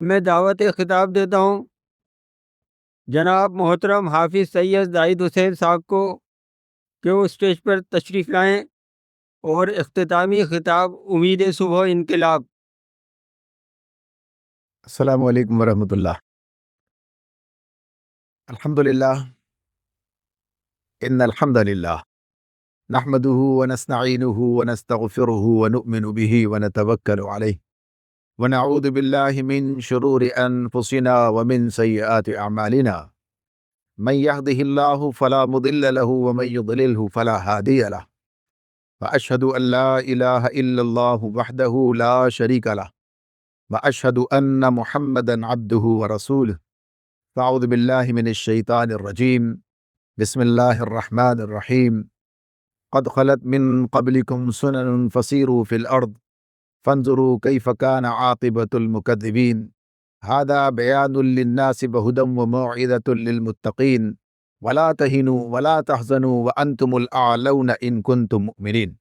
میں دعوت خطاب دیتا ہوں جناب محترم حافظ سید زاہد حسین صاحب کو کہ وہ اسٹیج پر تشریف لائیں اور اختتامی خطاب امید صبح انقلاب۔ السلام علیکم ورحمۃ اللہ۔ الحمد للہ ان الحمد للہ نحمده ونستعینه ونستغفره ونؤمن به ونتوکل علیہ ونعوذ باللہ من شرور انفسنا ومن سیئات اعمالنا من يهده الله فلا مضل له ومن يضلله فلا هادي له واشهد ان لا اله الا الله وحده لا شريك له واشهد ان محمدا عبده ورسوله فاعوذ باللہ من الشیطان الرجیم بسم اللہ الرحمن الرحیم قد خلت من قبلكم سنن فسیروا فی الارض فانظروا کیف کان عاقبۃ المکذبین هذا بیان للناس بہدی وموعظۃ للمتقین ولا تہنوا ولا تحزنوا وانتم الاعلون ان کنتم مؤمنین۔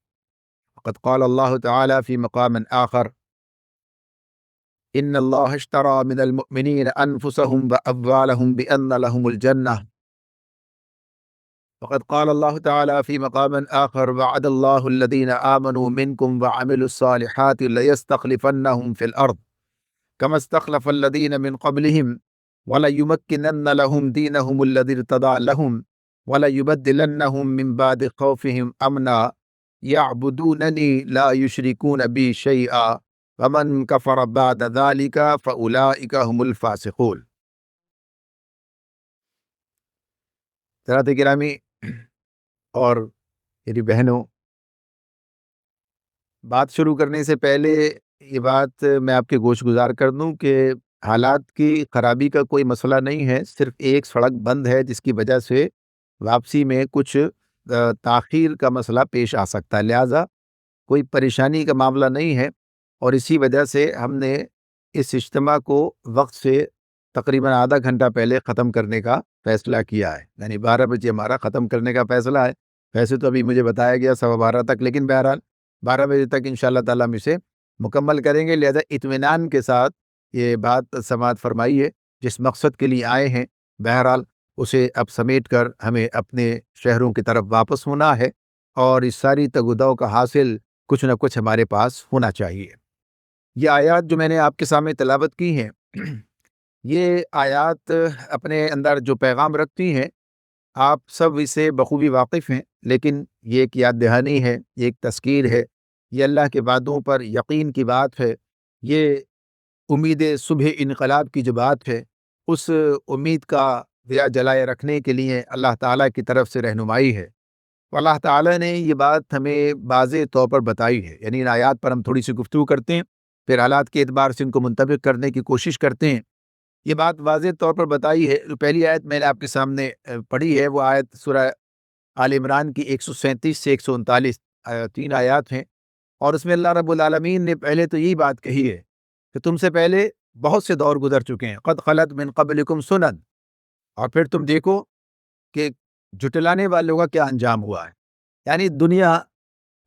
وقد قال اللہ تعالی فی مقام آخر ان اللہ اشترى من المؤمنین انفسهم واموالهم بان لهم الجنہ۔ وقد قال الله تعالى في مقام آخر وعد الله الذين آمنوا منكم وعملوا الصالحات ليستخلفنهم في الأرض كما استخلف الذين من قبلهم وليمكنن لهم دينهم الذي ارتضى لهم وليبدلنهم من بعد خوفهم أمنا يعبدونني لا يشركون بي شيئا ومن كفر بعد ذلك فأولئك هم الفاسقون۔ حضرات گرامی اور میری بہنوں، بات شروع کرنے سے پہلے یہ بات میں آپ کے گوش گزار کر دوں کہ حالات کی خرابی کا کوئی مسئلہ نہیں ہے، صرف ایک سڑک بند ہے جس کی وجہ سے واپسی میں کچھ تاخیر کا مسئلہ پیش آ سکتا ہے، لہٰذا کوئی پریشانی کا معاملہ نہیں ہے، اور اسی وجہ سے ہم نے اس اجتماع کو وقت سے تقریباً آدھا گھنٹہ پہلے ختم کرنے کا فیصلہ کیا ہے، یعنی 12 بجے ہمارا ختم کرنے کا فیصلہ ہے۔ ویسے تو ابھی مجھے بتایا گیا 12:15 تک، لیکن بہرحال 12 بجے تک انشاءاللہ تعالیٰ ہم اسے مکمل کریں گے، لہذا اطمینان کے ساتھ یہ بات سماعت فرمائیے، جس مقصد کے لیے آئے ہیں بہرحال اسے اب سمیٹ کر ہمیں اپنے شہروں کی طرف واپس ہونا ہے، اور اس ساری تگوداؤ کا حاصل کچھ نہ کچھ ہمارے پاس ہونا چاہیے۔ یہ آیات جو میں نے آپ کے سامنے تلاوت کی ہیں، یہ آیات اپنے اندر جو پیغام رکھتی ہیں آپ سب اسے بخوبی واقف ہیں، لیکن یہ ایک یاد دہانی ہے، یہ ایک تذکیر ہے، یہ اللہ کے وعدوں پر یقین کی بات ہے، یہ امید صبح انقلاب کی جو بات ہے، اس امید کا دیا جلائے رکھنے کے لیے اللہ تعالیٰ کی طرف سے رہنمائی ہے۔ اللہ تعالیٰ نے یہ بات ہمیں واضح طور پر بتائی ہے، یعنی ان آیات پر ہم تھوڑی سی گفتگو کرتے ہیں، پھر حالات کے اعتبار سے ان کو منطبق کرنے کی کوشش کرتے ہیں۔ یہ بات واضح طور پر بتائی ہے، پہلی آیت میں نے آپ کے سامنے پڑھی ہے، وہ آیت سورہ آل عمران کی 137 سے 139 3 آیات ہیں، اور اس میں اللہ رب العالمین نے پہلے تو یہی بات کہی ہے کہ تم سے پہلے بہت سے دور گزر چکے ہیں، قد خلت من قبلکم سنن، اور پھر تم دیکھو کہ جھٹلانے والوں کا کیا انجام ہوا ہے، یعنی دنیا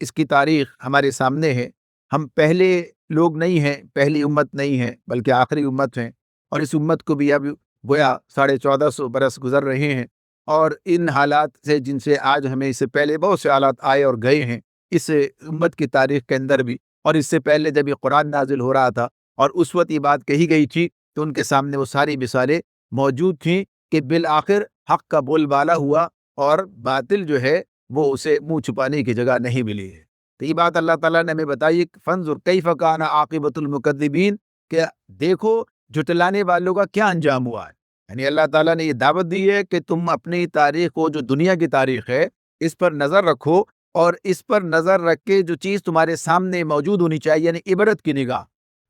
اس کی تاریخ ہمارے سامنے ہے، ہم پہلے لوگ نہیں ہیں، پہلی امت نہیں ہے بلکہ آخری امت ہیں، اور اس امت کو بھی اب گویا 1450 برس گزر رہے ہیں، اور ان حالات سے جن سے آج ہمیں اس سے پہلے بہت سے حالات آئے اور گئے ہیں اس امت کی تاریخ کے اندر بھی، اور اس سے پہلے جب یہ قرآن نازل ہو رہا تھا اور اس وقت یہ بات کہی گئی تھی تو ان کے سامنے وہ ساری مثالیں موجود تھیں کہ بالآخر حق کا بول بالا ہوا اور باطل جو ہے وہ اسے منہ چھپانے کی جگہ نہیں ملی ہے۔ تو یہ بات اللہ تعالیٰ نے ہمیں بتائی، فانظر کیف کان عاقبۃ المکذبین، کہ دیکھو جھٹلانے والوں کا کیا انجام ہوا ہے، یعنی اللہ تعالیٰ نے یہ دعوت دی ہے کہ تم اپنی تاریخ کو، جو دنیا کی تاریخ ہے، اس پر نظر رکھو، اور اس پر نظر رکھ کے جو چیز تمہارے سامنے موجود ہونی چاہیے، یعنی عبرت کی نگاہ،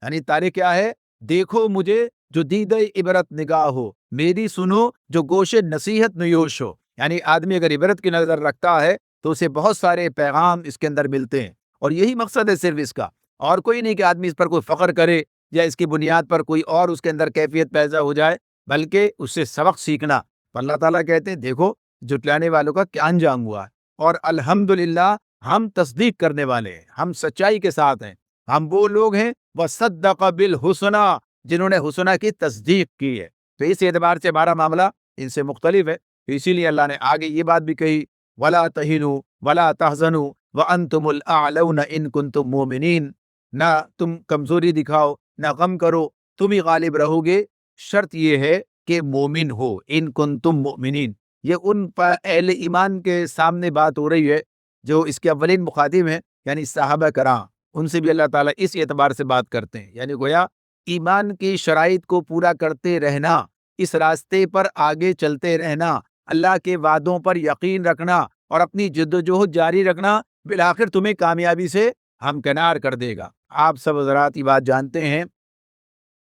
یعنی تاریخ کیا ہے، دیکھو مجھے جو دید عبرت نگاہ ہو، میری سنو جو گوش نصیحت نیوش ہو، یعنی آدمی اگر عبرت کی نظر رکھتا ہے تو اسے بہت سارے پیغام اس کے اندر ملتے ہیں، اور یہی مقصد ہے صرف اس کا، اور کوئی نہیں کہ آدمی اس پر کوئی فخر کرے یا اس کی بنیاد پر کوئی اور اس کے اندر کیفیت پیدا ہو جائے، بلکہ اس سے سبق سیکھنا۔ اللہ تعالیٰ کہتے ہیں دیکھو جھٹلانے والوں کا کیا انجام ہوا ہے، اور الحمدللہ ہم تصدیق کرنے والے ہیں، ہم سچائی کے ساتھ ہیں، ہم وہ لوگ ہیں وَصَدَّقَ بِالْحُسْنَىٰ، جنہوں نے حسنہ کی تصدیق کی ہے۔ تو اس اعتبار سے ہمارا معاملہ ان سے مختلف ہے۔ اسی لیے اللہ نے آگے یہ بات بھی کہی، وَلَا تَهِنُوا وَلَا تَحْزَنُوا وَأَنْتُمُ الْأَعْلَوْنَ إِن كُنتُم مُؤْمِنِينَ، نہ تم کمزوری دکھاؤ، نہ غم کرو، تم ہی غالب رہو گے، شرط یہ ہے کہ مومن ہو، ان کنتم مؤمنین۔ یہ ان اہل ایمان کے سامنے بات ہو رہی ہے جو اس کے اولین مخاطب ہیں، یعنی صحابہ کرام۔ ان سے بھی اللہ تعالیٰ اس اعتبار سے بات کرتے ہیں، یعنی گویا ایمان کی شرائط کو پورا کرتے رہنا، اس راستے پر آگے چلتے رہنا، اللہ کے وعدوں پر یقین رکھنا اور اپنی جدوجہد جاری رکھنا، بالآخر تمہیں کامیابی سے ہمکنار کر دے گا۔ آپ سب حضرات یہ بات جانتے ہیں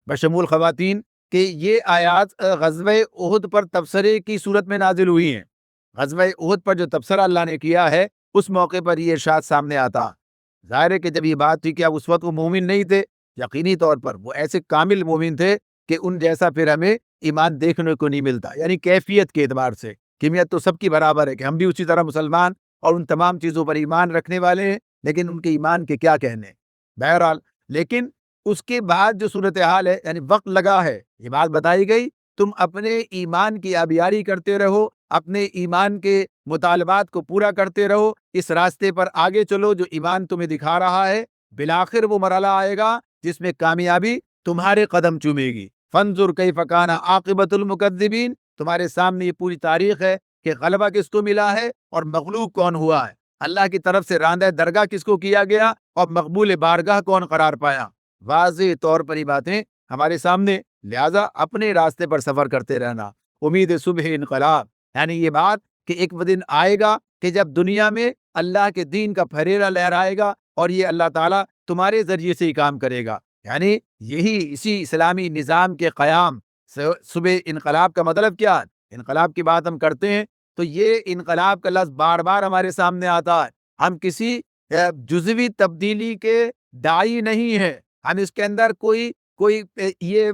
بشمول خواتین کہ یہ آیات غزوہ احد پر تبصرے کی صورت میں نازل ہوئی ہیں۔ غزوہ احد پر جو تبصرہ اللہ نے کیا ہے، اس موقع پر یہ ارشاد سامنے آتا۔ ظاہر ہے کہ جب یہ بات تھی کہ اب اس وقت وہ مومن نہیں تھے، یقینی طور پر وہ ایسے کامل مومن تھے کہ ان جیسا پھر ہمیں ایمان دیکھنے کو نہیں ملتا، یعنی کیفیت کے اعتبار سے۔ کمیت تو سب کی برابر ہے کہ ہم بھی اسی طرح مسلمان اور ان تمام چیزوں پر ایمان رکھنے والے ہیں، لیکن ان کے ایمان کے کیا کہنے۔ بہرحال لیکن اس کے بعد جو صورتحال ہے، یعنی وقت لگا ہے، یہ بات بتائی گئی، تم اپنے ایمان کی آبیاری کرتے رہو، اپنے ایمان کے مطالبات کو پورا کرتے رہو، اس راستے پر آگے چلو جو ایمان تمہیں دکھا رہا ہے، بالآخر وہ مرحلہ آئے گا جس میں کامیابی تمہارے قدم چومے گی۔ فانظر کیف کان عاقبۃ المکذبین، تمہارے سامنے یہ پوری تاریخ ہے کہ غلبہ کس کو ملا ہے اور مغلوب کون ہوا ہے، اللہ کی طرف سے راندہ درگاہ کس کو کیا گیا اور مقبول بارگاہ کون قرار پایا۔ واضح طور پر یہ باتیں ہمارے سامنے، لہذا اپنے راستے پر سفر کرتے رہنا۔ امید صبح انقلاب، یعنی یہ بات کہ ایک وہ دن آئے گا کہ جب دنیا میں اللہ کے دین کا پھریرا لہرائے گا اور یہ اللہ تعالیٰ تمہارے ذریعے سے ہی کام کرے گا، یعنی یہی اسی اسلامی نظام کے قیام۔ صبح انقلاب کا مطلب کیا ہے؟ انقلاب کی بات ہم کرتے ہیں تو یہ انقلاب کا لفظ بار بار ہمارے سامنے آتا ہے۔ ہم کسی جزوی تبدیلی کے داعی نہیں ہیں، ہم اس کے اندر کوئی یہ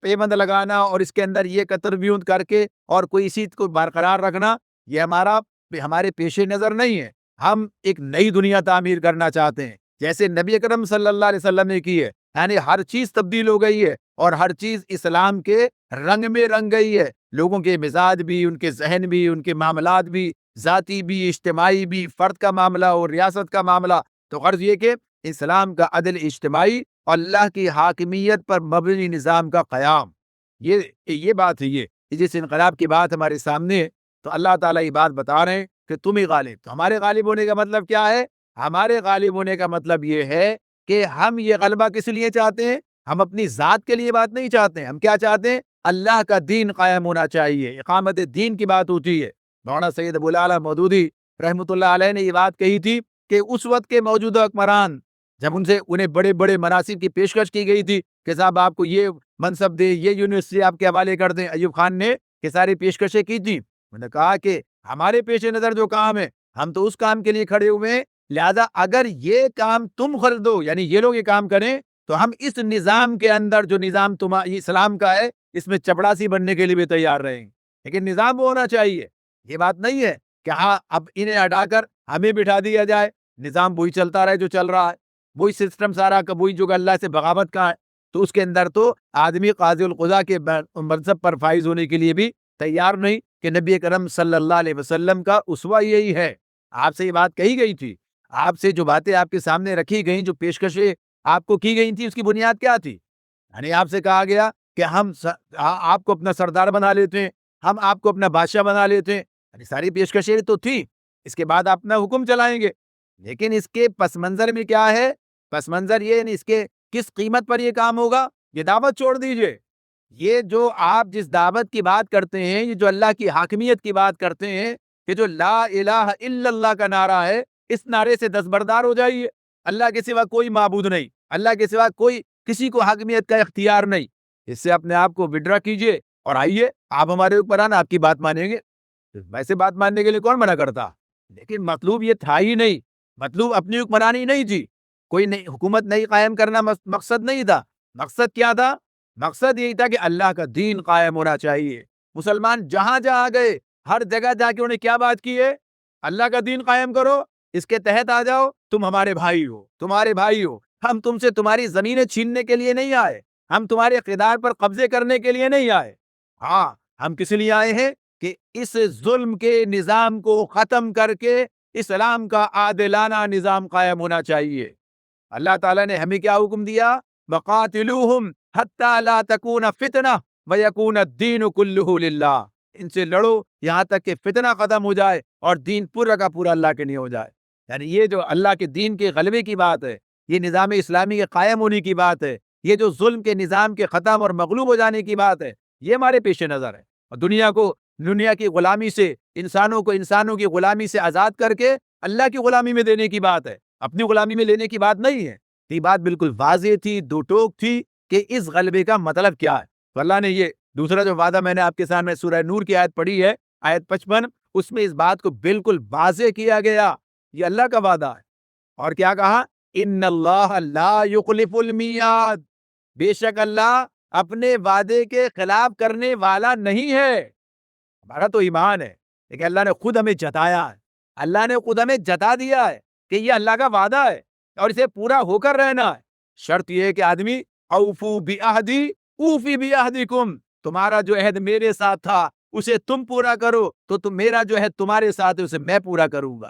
پیوند لگانا اور اس کے اندر یہ کتربیوند کر کے اور کوئی اسی کو برقرار رکھنا، یہ ہمارے پیش نظر نہیں ہے۔ ہم ایک نئی دنیا تعمیر کرنا چاہتے ہیں، جیسے نبی اکرم صلی اللہ علیہ وسلم نے کی ہے، یعنی ہر چیز تبدیل ہو گئی ہے اور ہر چیز اسلام کے رنگ میں رنگ گئی ہے، لوگوں کے مزاج بھی، ان کے ذہن بھی، ان کے معاملات بھی، ذاتی بھی، اجتماعی بھی، فرد کا معاملہ اور ریاست کا معاملہ۔ تو غرض یہ کہ اسلام کا عدل اجتماعی اور اللہ کی حاکمیت پر مبنی نظام کا قیام، یہ بات ہے۔ یہ جس انقلاب کی بات ہمارے سامنے ہے، تو اللہ تعالیٰ یہ بات بتا رہے ہیں کہ تم ہی غالب۔ تو ہمارے غالب ہونے کا مطلب کیا ہے؟ ہمارے غالب ہونے کا مطلب یہ ہے کہ ہم یہ غلبہ کس لیے چاہتے ہیں؟ ہم اپنی ذات کے لیے بات نہیں چاہتے ہیں، ہم کیا چاہتے ہیں؟ اللہ کا دین قائم ہونا چاہیے، اقامت دین کی بات ہوتی ہے۔ مولانا سید ابو الاعلیٰ مودودی رحمۃ اللہ علیہ نے یہ بات کہی تھی کہ اس وقت کے موجودہ حکمران جب انہیں بڑے بڑے مناصب کی پیشکش کی گئی تھی کہ صاحب آپ کو یہ منصب دیں، یہ یونیورسٹی آپ کے حوالے کر دیں، ایوب خان نے یہ ساری پیشکشیں کی تھی۔ انہوں نے کہا کہ ہمارے پیش نظر جو کام ہے، ہم تو اس کام کے لیے کھڑے ہوئے ہیں، لہذا اگر یہ کام تم خریدو، یعنی یہ لوگ یہ کام کریں، تو ہم اس نظام کے اندر جو نظام اسلام کا ہے، اس میں چپڑاسی بننے کے لیے بھی تیار رہیں، لیکن نظام وہ ہونا چاہیے۔ یہ بات نہیں ہے کہ ہاں اب انہیں ہٹا کر ہمیں بٹھا دیا جائے، نظام وہی چلتا رہے جو چل رہا ہے، وہی سسٹم سارا کا وہی جو اللہ سے بغاوت کا ہے۔ تو اس کے اندر تو آدمی قاضی القضاء کے منصب پر فائز ہونے کے لیے بھی تیار نہیں کہ نبی کرم صلی اللہ علیہ وسلم کا اسوہ یہی ہے۔ آپ سے یہ بات کہی گئی تھی، آپ سے جو باتیں آپ کے سامنے رکھی گئیں، جو پیشکشیں آپ کو کی گئی تھی، اس کی بنیاد کیا تھی؟ یعنی آپ سے کہا گیا کہ ہم آپ کو اپنا سردار بنا لیتے ہیں، ہم آپ کو اپنا بادشاہ بنا لیتے ہیں، یعنی ساری پیشکشیں تو تھی۔ اس کے بعد آپ اپنا حکم چلائیں گے، لیکن اس کے پس منظر میں کیا ہے؟ پس منظر یہ نہیں، اس کے کس قیمت پر یہ کام ہوگا؟ یہ دعوت چھوڑ دیجئے۔ یہ جو آپ جس دعوت کی بات کرتے ہیں، یہ جو اللہ کی حاکمیت کی بات کرتے ہیں، کہ جو لا الہ الا اللہ کا نعرہ ہے، اس نعرے سے دستبردار ہو جائیے۔ اللہ کے سوا کوئی معبود نہیں، اللہ کے سوا کسی کو حاکمیت کا اختیار نہیں۔ اس سے اپنے آپ کو وڈرا کیجئے اور آئیے، آپ ہمارے اوپر آنا، آپ کی بات مانیں گے۔ ویسے بات ماننے کے لیے کون منع کرتا؟ لیکن مطلوب یہ تھا ہی نہیں، مطلوب اپنی حکمرانی نہیں تھی، کوئی نئی حکومت نہیں قائم کرنا مقصد نہیں تھا۔ مقصد کیا تھا؟ مقصد یہی تھا کہ اللہ کا دین قائم ہونا چاہیے۔ مسلمان جہاں جہاں گئے، ہر جگہ جا کے انہیں کیا بات کی ہے؟ اللہ کا دین قائم کرو، اس کے تحت آ جاؤ، تم ہمارے بھائی ہو، تمہارے بھائی ہو، ہم تم سے تمہاری زمینیں چھیننے کے لیے نہیں آئے، ہم تمہارے اقتدار پر قبضے کرنے کے لیے نہیں آئے، ہاں ہم کس لیے آئے ہیں کہ اس ظلم کے نظام کو ختم کر کے اسلام کا عادلانہ نظام قائم ہونا چاہیے۔ اللہ تعالیٰ نے ہمیں کیا حکم دیا؟ وَقَاتِلُوهُمْ حَتَّى لَا تَكُونَ فِتْنَةٌ وَيَكُونَ الدِّينُ كُلُّهُ لِلَّهِ، ان سے لڑو یہاں تک کہ فتنہ ختم ہو جائے اور دین پورا کا پورا اللہ کے لیے ہو جائے۔ یعنی یہ جو اللہ کے دین کے غلبے کی بات ہے، یہ نظام اسلامی کے قائم ہونے کی بات ہے، یہ جو ظلم کے نظام کے ختم اور مغلوب ہو جانے کی بات ہے، یہ ہمارے پیش نظر ہے۔ اور دنیا کی غلامی سے، انسانوں کی غلامی سے آزاد کر کے اللہ کی غلامی میں دینے کی بات ہے، اپنی غلامی میں لینے کی بات نہیں ہے۔ یہ بات بالکل واضح تھی، دو ٹوک تھی کہ اس غلبے کا مطلب کیا ہے۔ تو اللہ نے یہ دوسرا جو وعدہ میں نے آپ کے سامنے سورہ نور کی آیت پڑھی ہے، آیت 55، اس میں اس بات کو بالکل واضح کیا گیا، یہ اللہ کا وعدہ ہے۔ اور کیا کہا؟ ان اللہ لا یخلف المیعاد، بے شک اللہ اپنے وعدے کے خلاف کرنے والا نہیں ہے۔ ہمارا تو ایمان ہے، لیکن اللہ نے خود ہمیں جتایا ہے، اللہ نے خود ہمیں جتا دیا ہے کہ یہ اللہ کا وعدہ ہے اور اسے پورا ہو کر رہنا ہے۔ شرط یہ ہے کہ آدمی اوفو بعہدی اوفی بعہدکم، تمہارا جو عہد میرے ساتھ تھا اسے تم پورا کرو تو میرا جو عہد تمہارے ساتھ ہے اسے میں پورا کروں گا۔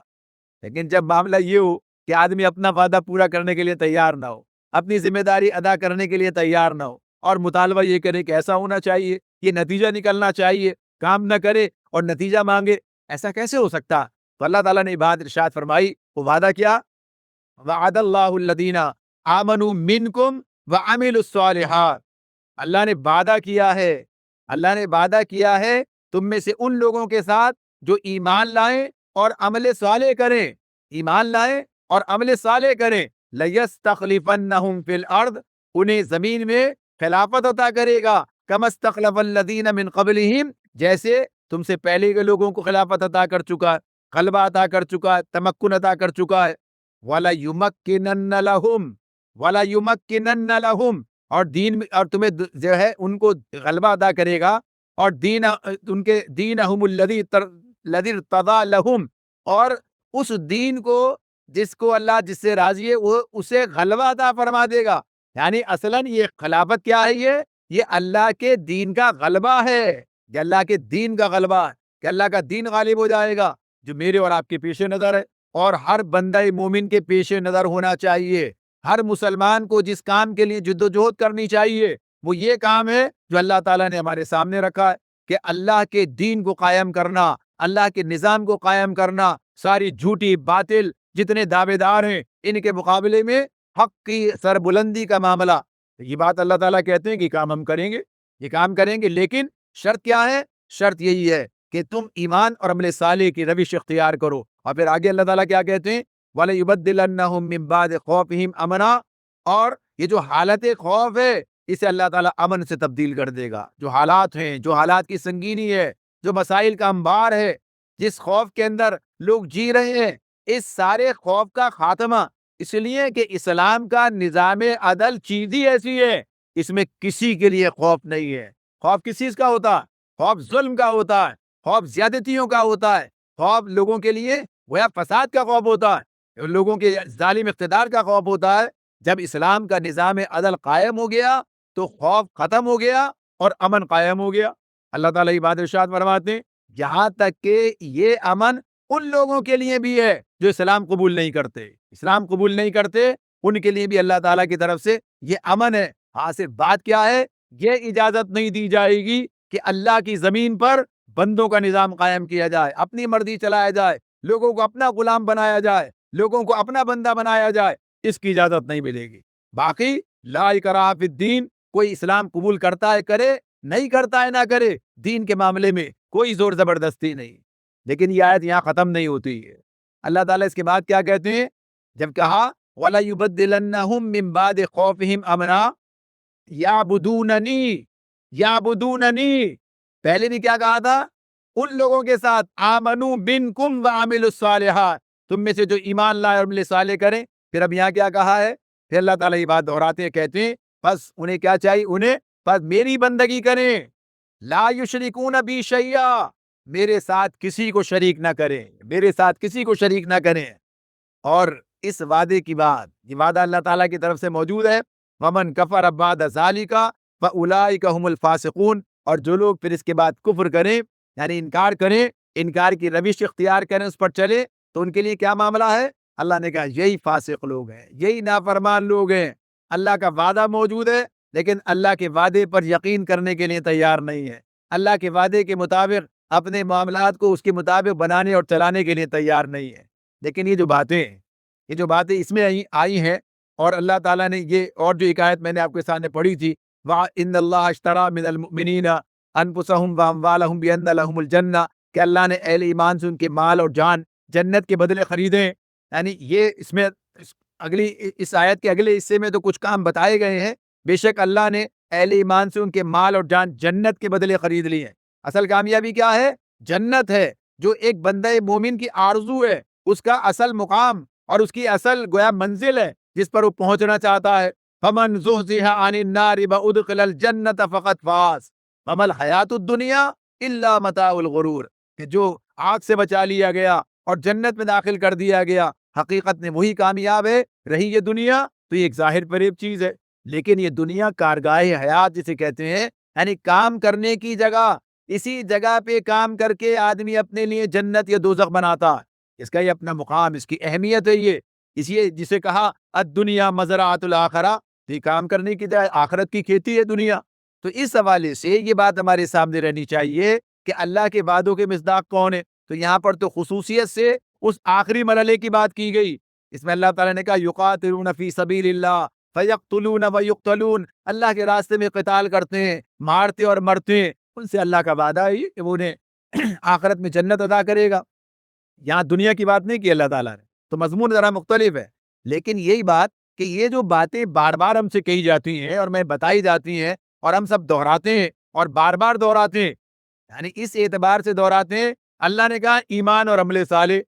لیکن جب معاملہ یہ ہو کہ آدمی اپنا وعدہ پورا کرنے کے لیے تیار نہ ہو، اپنی ذمہ داری ادا کرنے کے لیے تیار نہ ہو، اور مطالبہ یہ کرے کہ ایسا ہونا چاہیے، یہ نتیجہ نکلنا چاہیے، کام نہ کرے اور نتیجہ مانگے، ایسا کیسے ہو سکتا؟ تو اللہ تعالیٰ نے بات ارشاد فرمائی، وہ وعدہ کیا؟ وعد اللہ الذین آمنوا منکم وعملوا الصالحات، اللہ نے وعدہ کیا ہے، اللہ نے وعدہ کیا ہے تم میں سے ان لوگوں کے ساتھ جو ایمان لائیں اور عمل صالح کریں، ایمان لائیں اور عمل صالح کریں، لَيَسْتَخْلِفَنَّهُمْ فِي الْأَرْضِ، انہیں زمین میں خلافت عطا کرے گا، كَمَا اسْتَخْلَفَ الَّذِينَ مِنْ قَبْلِهِمْ، جیسے تم سے پہلے کے لوگوں کو خلافت عطا کر چکا ہے، غلبہ عطا کر چکا ہے، تمکن عطا کر چکا ہے۔ وَلَيُمَكِّنَنَّ لَهُمْ وَلَيُمَكِّنَنَّ لَهُمْ، اور دین میں، اور تمہیں جو ہے ان کو غلبہ عطا کرے گا، اور دین ان کے دینہم الذی ارتضی لہم، اور اس دین کو جس کو اللہ جس سے راضی ہے وہ اسے غلبہ عطا فرما دے گا۔ یعنی اصلاً یہ خلافت کیا ہے؟ یہ اللہ کے دین کا غلبہ ہے، یہ اللہ کے دین کا غلبہ ہے کہ اللہ کا دین غالب ہو جائے گا، جو میرے اور آپ کے پیش نظر ہے، اور ہر بندہ مومن کے پیش نظر ہونا چاہیے۔ ہر مسلمان کو جس کام کے لیے جدوجہد کرنی چاہیے وہ یہ کام ہے جو اللہ تعالیٰ نے ہمارے سامنے رکھا ہے، کہ اللہ کے دین کو قائم کرنا، اللہ کے نظام کو قائم کرنا، ساری جھوٹی باطل جتنے دعوے دار ہیں ان کے مقابلے میں حق کی سربلندی کا معاملہ۔ یہ بات اللہ تعالیٰ کہتے ہیں کہ کام ہم کریں گے، یہ کام کریں گے، لیکن شرط کیا ہے؟ شرط یہی ہے کہ تم ایمان اور عمل صالح کی روش اختیار کرو۔ اور پھر آگے اللہ تعالیٰ کیا کہتے ہیں؟ وَلَيُبَدِّلَنَّهُم مِّن بَعْدِ خَوْفِهِمْ أَمْنًا، اور یہ جو حالت خوف ہے اسے اللہ تعالیٰ امن سے تبدیل کر دے گا۔ جو حالات ہیں، جو حالات کی سنگینی ہے، جو مسائل کا انبار ہے، جس خوف کے اندر لوگ جی رہے ہیں، اس سارے خوف کا خاتمہ اس لیے کہ اسلام کا نظام عدل چیز ہی ایسی ہے، اس میں کسی کے لیے خوف نہیں ہے۔ خوف کس چیز کا ہوتا ہے؟ خوف ظلم کا ہوتا ہے، خوف زیادتیوں کا ہوتا ہے، خوف لوگوں کے لیے گویا فساد کا خوف ہوتا ہے، لوگوں کے ظالم اقتدار کا خوف ہوتا ہے۔ جب اسلام کا نظام عدل قائم ہو گیا تو خوف ختم ہو گیا اور امن قائم ہو گیا۔ اللہ تعالیٰ یہ بات ارشاد فرماتے ہیں، یہاں تک کہ یہ امن ان لوگوں کے لیے بھی ہے جو اسلام قبول نہیں کرتے، اسلام قبول نہیں کرتے، ان کے لیے بھی اللہ تعالیٰ کی طرف سے یہ امن ہے۔ ہاں، صرف بات کیا ہے؟ یہ اجازت نہیں دی جائے گی کہ اللہ کی زمین پر بندوں کا نظام قائم کیا جائے، اپنی مرضی چلایا جائے، لوگوں کو اپنا غلام بنایا جائے، لوگوں کو اپنا بندہ بنایا جائے، اس کی اجازت نہیں ملے گی۔ باقی لا اکراہ فی الدین، کوئی اسلام قبول کرتا ہے کرے، نہیں کرتا ہے نہ کرے، دین کے معاملے میں کوئی زور زبردستی نہیں۔ لیکن یہ آیت یہاں ختم نہیں ہوتی ہے، اللہ تعالیٰ اس کے بعد کیا کہتے ہیں؟ جب کہا وَلَيُبَدِّلَنَّهُم مِّن بَعْدِ خَوْفِهِمْ أَمْنًا يَعْبُدُونَنِي، پہلے بھی کیا کہا تھا؟ ان لوگوں کے ساتھ آمنوا منکم وعملوا الصالحات، تم میں سے جو ایمان لائے اور عمل صالح کریں۔ پھر اب یہاں کیا کہا ہے؟ پھر اللہ تعالیٰ یہ بات دہراتے ہیں، کہتے ہیں بس انہیں کیا چاہیے؟ انہیں بس میری بندگی کریں، لا یشرکون بی شیئا، میرے ساتھ کسی کو شریک نہ کریں، میرے ساتھ کسی کو شریک نہ کریں۔ اور اس وعدے کی بات، یہ وعدہ اللہ تعالیٰ کی طرف سے موجود ہے، ومن کفر بعد ذالک فاولئک هم الفاسقون، اور جو لوگ پھر اس کے بعد کفر کریں یعنی انکار کریں، انکار کی روش اختیار کریں، اس پر چلے، تو ان کے لیے کیا معاملہ ہے؟ اللہ نے کہا یہی فاسق لوگ ہیں، یہی نافرمان لوگ ہیں۔ اللہ کا وعدہ موجود ہے لیکن اللہ کے وعدے پر یقین کرنے کے لیے تیار نہیں ہے، اللہ کے وعدے کے مطابق اپنے معاملات کو اس کے مطابق بنانے اور چلانے کے لیے تیار نہیں ہے۔ لیکن یہ جو باتیں اس میں آئی ہیں، اور اللہ تعالیٰ نے یہ اور جو ایک آیت میں نے آپ کے سامنے پڑھی تھی، وَإِنَّ اللَّهَ اشْتَرَىٰ مِنَ الْمُؤْمِنِينَ أَنفُسَهُمْ وَأَمْوَالَهُمْ بِأَنَّ لَهُمُ الْجَنَّةَ، کہ اللہ نے اہل ایمان سے ان کے مال اور جان جنت کے بدلے خریدے۔ یعنی یہ اس میں اس آیت کے اگلے حصے میں تو کچھ کام بتائے گئے ہیں، بے شک اللہ نے اہل ایمان سے ان کے مال اور جان جنت کے بدلے خرید لی ہے۔ اصل کامیابی کیا ہے؟ جنت ہے، جو ایک بندہ مومن کی آرزو ہے، اس کا اصل مقام اور اس کی اصل گویا منزل ہے جس پر وہ پہنچنا چاہتا ہے۔ فمن زحزح عن النار وادخل الجنت فقد فاز وما الحیات الدنیا الا متاع الغرور، کہ جو آگ سے بچا لیا گیا اور جنت میں داخل کر دیا گیا، حقیقت میں وہی کامیاب ہے۔ رہی یہ دنیا تو یہ ایک ظاہر فریب چیز ہے، لیکن یہ دنیا کارگاہ حیات جسے کہتے ہیں، یعنی کام کرنے کی جگہ، اسی جگہ پہ کام کر کے آدمی اپنے لیے جنت یا دوزخ بناتا ہے۔ اس کا یہ اپنا مقام، اس کی اہمیت ہے یہ، اس لیے جسے کہا الدنیا مزرعۃ الآخرہ، یہ کام کرنے کی جگہ، آخرت کی کھیتی ہے دنیا۔ تو اس حوالے سے یہ بات ہمارے سامنے رہنی چاہیے کہ اللہ کے وعدوں کے مصداق کون ہے؟ تو یہاں پر تو خصوصیت سے اس آخری مرحلے کی بات کی گئی۔ اس میں اللہ تعالیٰ نے کہا یقاتلون فی سبیل اللہ فیقتلون ویقتلون، اللہ کے راستے میں قتال کرتے ہیں، مارتے اور مرتے ہیں، ان سے اللہ کا وعدہ ہے کہ وہ انہیں آخرت میں جنت عطا کرے گا۔ یہاں دنیا کی بات نہیں کی اللہ تعالیٰ نے، تو مضمون ذرا مختلف ہے، لیکن یہی بات کہ یہ جو باتیں بار بار ہم سے کہی جاتی ہیں اور میں بتائی جاتی ہیں اور ہم سب دہراتے ہیں اور بار بار دہراتے ہیں، یعنی اس اعتبار سے دہراتے ہیں، اللہ نے کہا ایمان اور عمل صالح،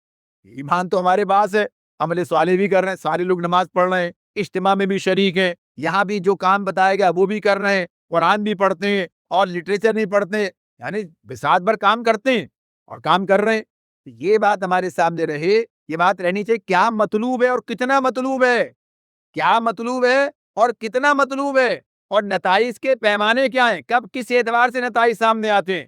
ایمان تو ہمارے پاس ہے، عمل صالح بھی کر رہے ہیں، سارے لوگ نماز پڑھ رہے ہیں، اجتماع میں بھی شریک ہیں، یہاں بھی جو کام بتایا گیا وہ بھی کر رہے ہیں، قرآن بھی پڑھتے ہیں اور لٹریچر نہیں پڑھتے ہیں، یعنی بساط بھر کام کرتے ہیں اور کام کر رہے ہیں۔ یہ بات ہمارے سامنے رہے، یہ بات رہنی چاہیے کیا مطلوب ہے اور کتنا مطلوب ہے، کیا مطلوب ہے اور کتنا مطلوب ہے، اور نتائج کے پیمانے کیا ہیں، کب کس اعتبار سے نتائج سامنے آتے ہیں،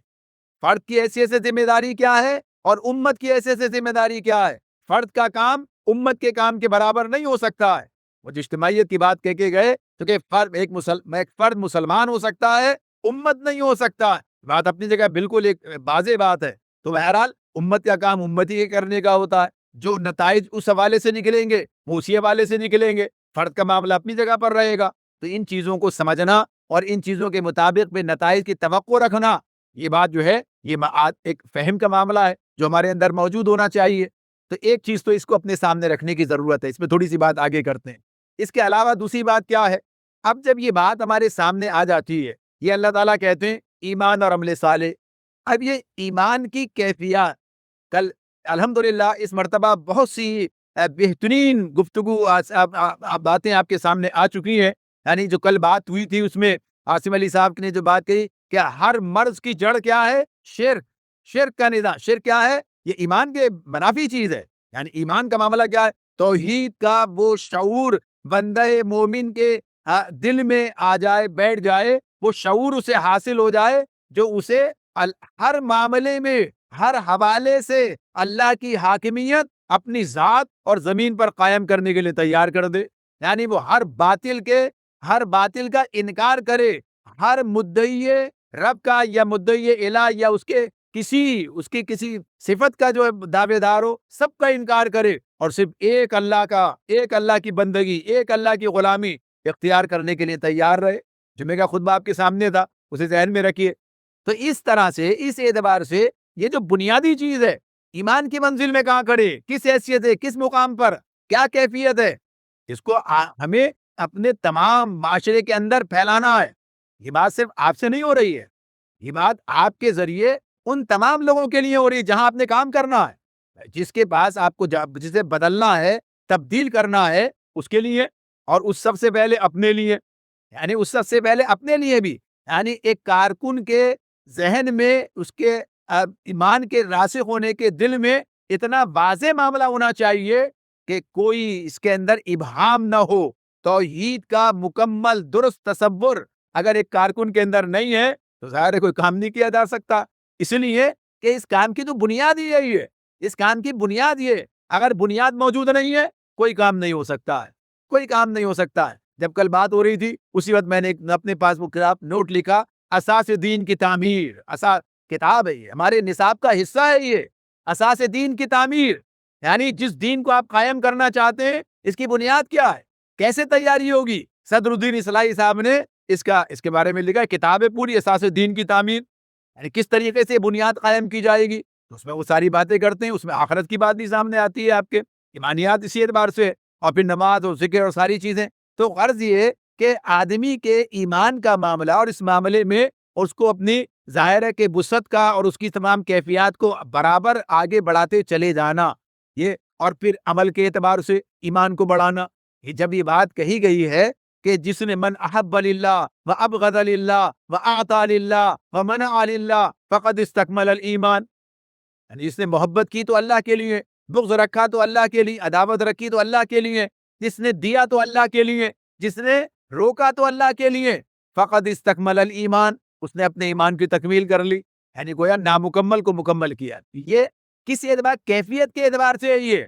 فرد کی حیثیت سے ذمہ داری کیا ہے اور امت کی حیثیت سے ذمہ داری کیا ہے۔ فرد کا کام امت کے کام کے برابر نہیں ہو سکتا ہے۔ وہ اجتماعیت کی بات کہہ کے گئے تو کہ ایک فرد مسلمان ہو سکتا ہے، امت نہیں ہو سکتا ہے، بات اپنی جگہ بالکل ایک واضح بات ہے۔ تو بہرحال امت کا کام امتی کے کرنے کا ہوتا ہے، جو نتائج اس حوالے سے نکلیں گے وہ اسی حوالے سے نکلیں گے، فرد کا معاملہ اپنی جگہ پر رہے گا۔ تو ان چیزوں کو سمجھنا اور ان چیزوں کے مطابق میں نتائج کی توقع رکھنا، یہ بات جو ہے یہ ایک فہم کا معاملہ ہے جو ہمارے اندر موجود ہونا چاہیے۔ تو ایک چیز تو اس کو اپنے سامنے رکھنے کی ضرورت ہے، اس میں تھوڑی سی بات آگے کرتے ہیں۔ اس کے علاوہ دوسری بات کیا ہے؟ اب جب یہ بات ہمارے سامنے آ جاتی ہے، یہ اللہ تعالیٰ کہتے ہیں ایمان اور عمل صالح، اب یہ ایمان کی کیفیات، کل الحمدللہ اس مرتبہ بہت سی بہترین گفتگو باتیں آپ کے سامنے آ چکی ہیں، یعنی جو کل بات ہوئی تھی اس میں عاصم علی صاحب نے جو بات کہی کہ ہر مرض کی جڑ کیا ہے؟ شرک کا نظام۔ شرک کیا ہے؟ یہ ایمان کے منافی چیز ہے، یعنی ایمان کا معاملہ کیا ہے؟ توحید کا وہ شعور بندہ مومن کے دل میں آ جائے، بیٹھ جائے، وہ شعور اسے حاصل ہو جائے جو اسے ہر معاملے میں، ہر حوالے سے اللہ کی حاکمیت اپنی ذات اور زمین پر قائم کرنے کے لیے تیار کر دے، یعنی وہ ہر باطل کا انکار کرے، ہر مدعی رب کا یا مدعی الہ یا اس کی کسی صفت کا جو دعوے دار ہو، سب کا انکار کرے اور صرف ایک اللہ کی بندگی، ایک اللہ کی غلامی اختیار کرنے کے لیے تیار رہے۔ جمعے کا خطبہ آپ کے سامنے تھا، اسے ذہن میں رکھیے۔ تو اس طرح سے، اس اعتبار سے یہ جو بنیادی چیز ہے، ایمان کی منزل میں کہاں کھڑے، کس حیثیت ہے، کس مقام پر، کیا کیفیت ہے، اس کو ہمیں اپنے تمام معاشرے کے اندر پھیلانا ہے۔ یہ بات صرف آپ سے نہیں ہو رہی ہے، یہ بات آپ کے ذریعے ان تمام لوگوں کے لیے ہو رہی ہے جہاں آپ نے کام کرنا ہے، جس کے پاس آپ کو جسے بدلنا ہے، تبدیل کرنا ہے، اس کے لیے، اور اس سب سے پہلے اپنے لیے، یعنی اس سب سے پہلے اپنے لیے بھی، یعنی ایک کارکن کے ذہن میں، اس کے ایمان کے راسخ ہونے کے دل میں اتنا واضح معاملہ ہونا چاہیے کہ کوئی اس کے اندر ابہام نہ ہو، توحید کا مکمل درست تصور اگر ایک کارکن کے اندر نہیں ہے تو ظاہر ہے کوئی کام نہیں کیا جا سکتا. اس لیے کہ اس کام کی تو بنیاد ہی یہی ہے. اس کام کی بنیاد یہ، اگر بنیاد موجود نہیں ہے کوئی کام نہیں ہو سکتا ہے، کوئی کام نہیں ہو سکتا ہے. جب کل بات ہو رہی تھی اسی وقت میں نے اپنے پاس وہ کتاب نوٹ لکھا، اساس دین کی تعمیر. کتاب ہے یہ، ہمارے نصاب کا حصہ ہے یہ، اساس دین کی تعمیر. یعنی جس دین کو آپ قائم کرنا چاہتے ہیں اس کی بنیاد کیا ہے، کیسے تیاری ہوگی. صدر الدین اصلاحی صاحب نے اس کے بارے میں لکھا ہے، کتاب ہے پوری اساس دین کی تعمیر. یعنی کس طریقے سے بنیاد قائم کی جائے گی، اس میں وہ ساری باتیں کرتے ہیں. اس میں آخرت کی بات بھی سامنے آتی ہے، آپ کے ایمانیات اسی اعتبار سے، اور پھر نماز اور ذکر اور ساری چیزیں. تو غرض یہ کہ آدمی کے ایمان کا معاملہ، اور اس معاملے میں اس کو اپنی ظاہر ہے کہ وسعت کا اور اس کی تمام کیفیات کو برابر آگے بڑھاتے چلے جانا، یہ، اور پھر عمل کے اعتبار سے ایمان کو بڑھانا. یہ جب یہ بات کہی گئی ہے کہ جس نے من احب للہ و ابغض للہ و اعطى للہ و منع للہ فقد استکمل الایمان، یعنی جس نے محبت کی تو اللہ کے لیے، بغض رکھا تو اللہ کے لیے، عداوت رکھی تو اللہ کے لیے، جس نے دیا تو اللہ کے لیے، جس نے روکا تو اللہ کے لیے، فقد استکمل الایمان، اس نے اپنے ایمان کی تکمیل کر لی. یعنی گویا نامکمل کو مکمل کیا. یہ کس اعتبار، کیفیت کے اعتبار سے یہ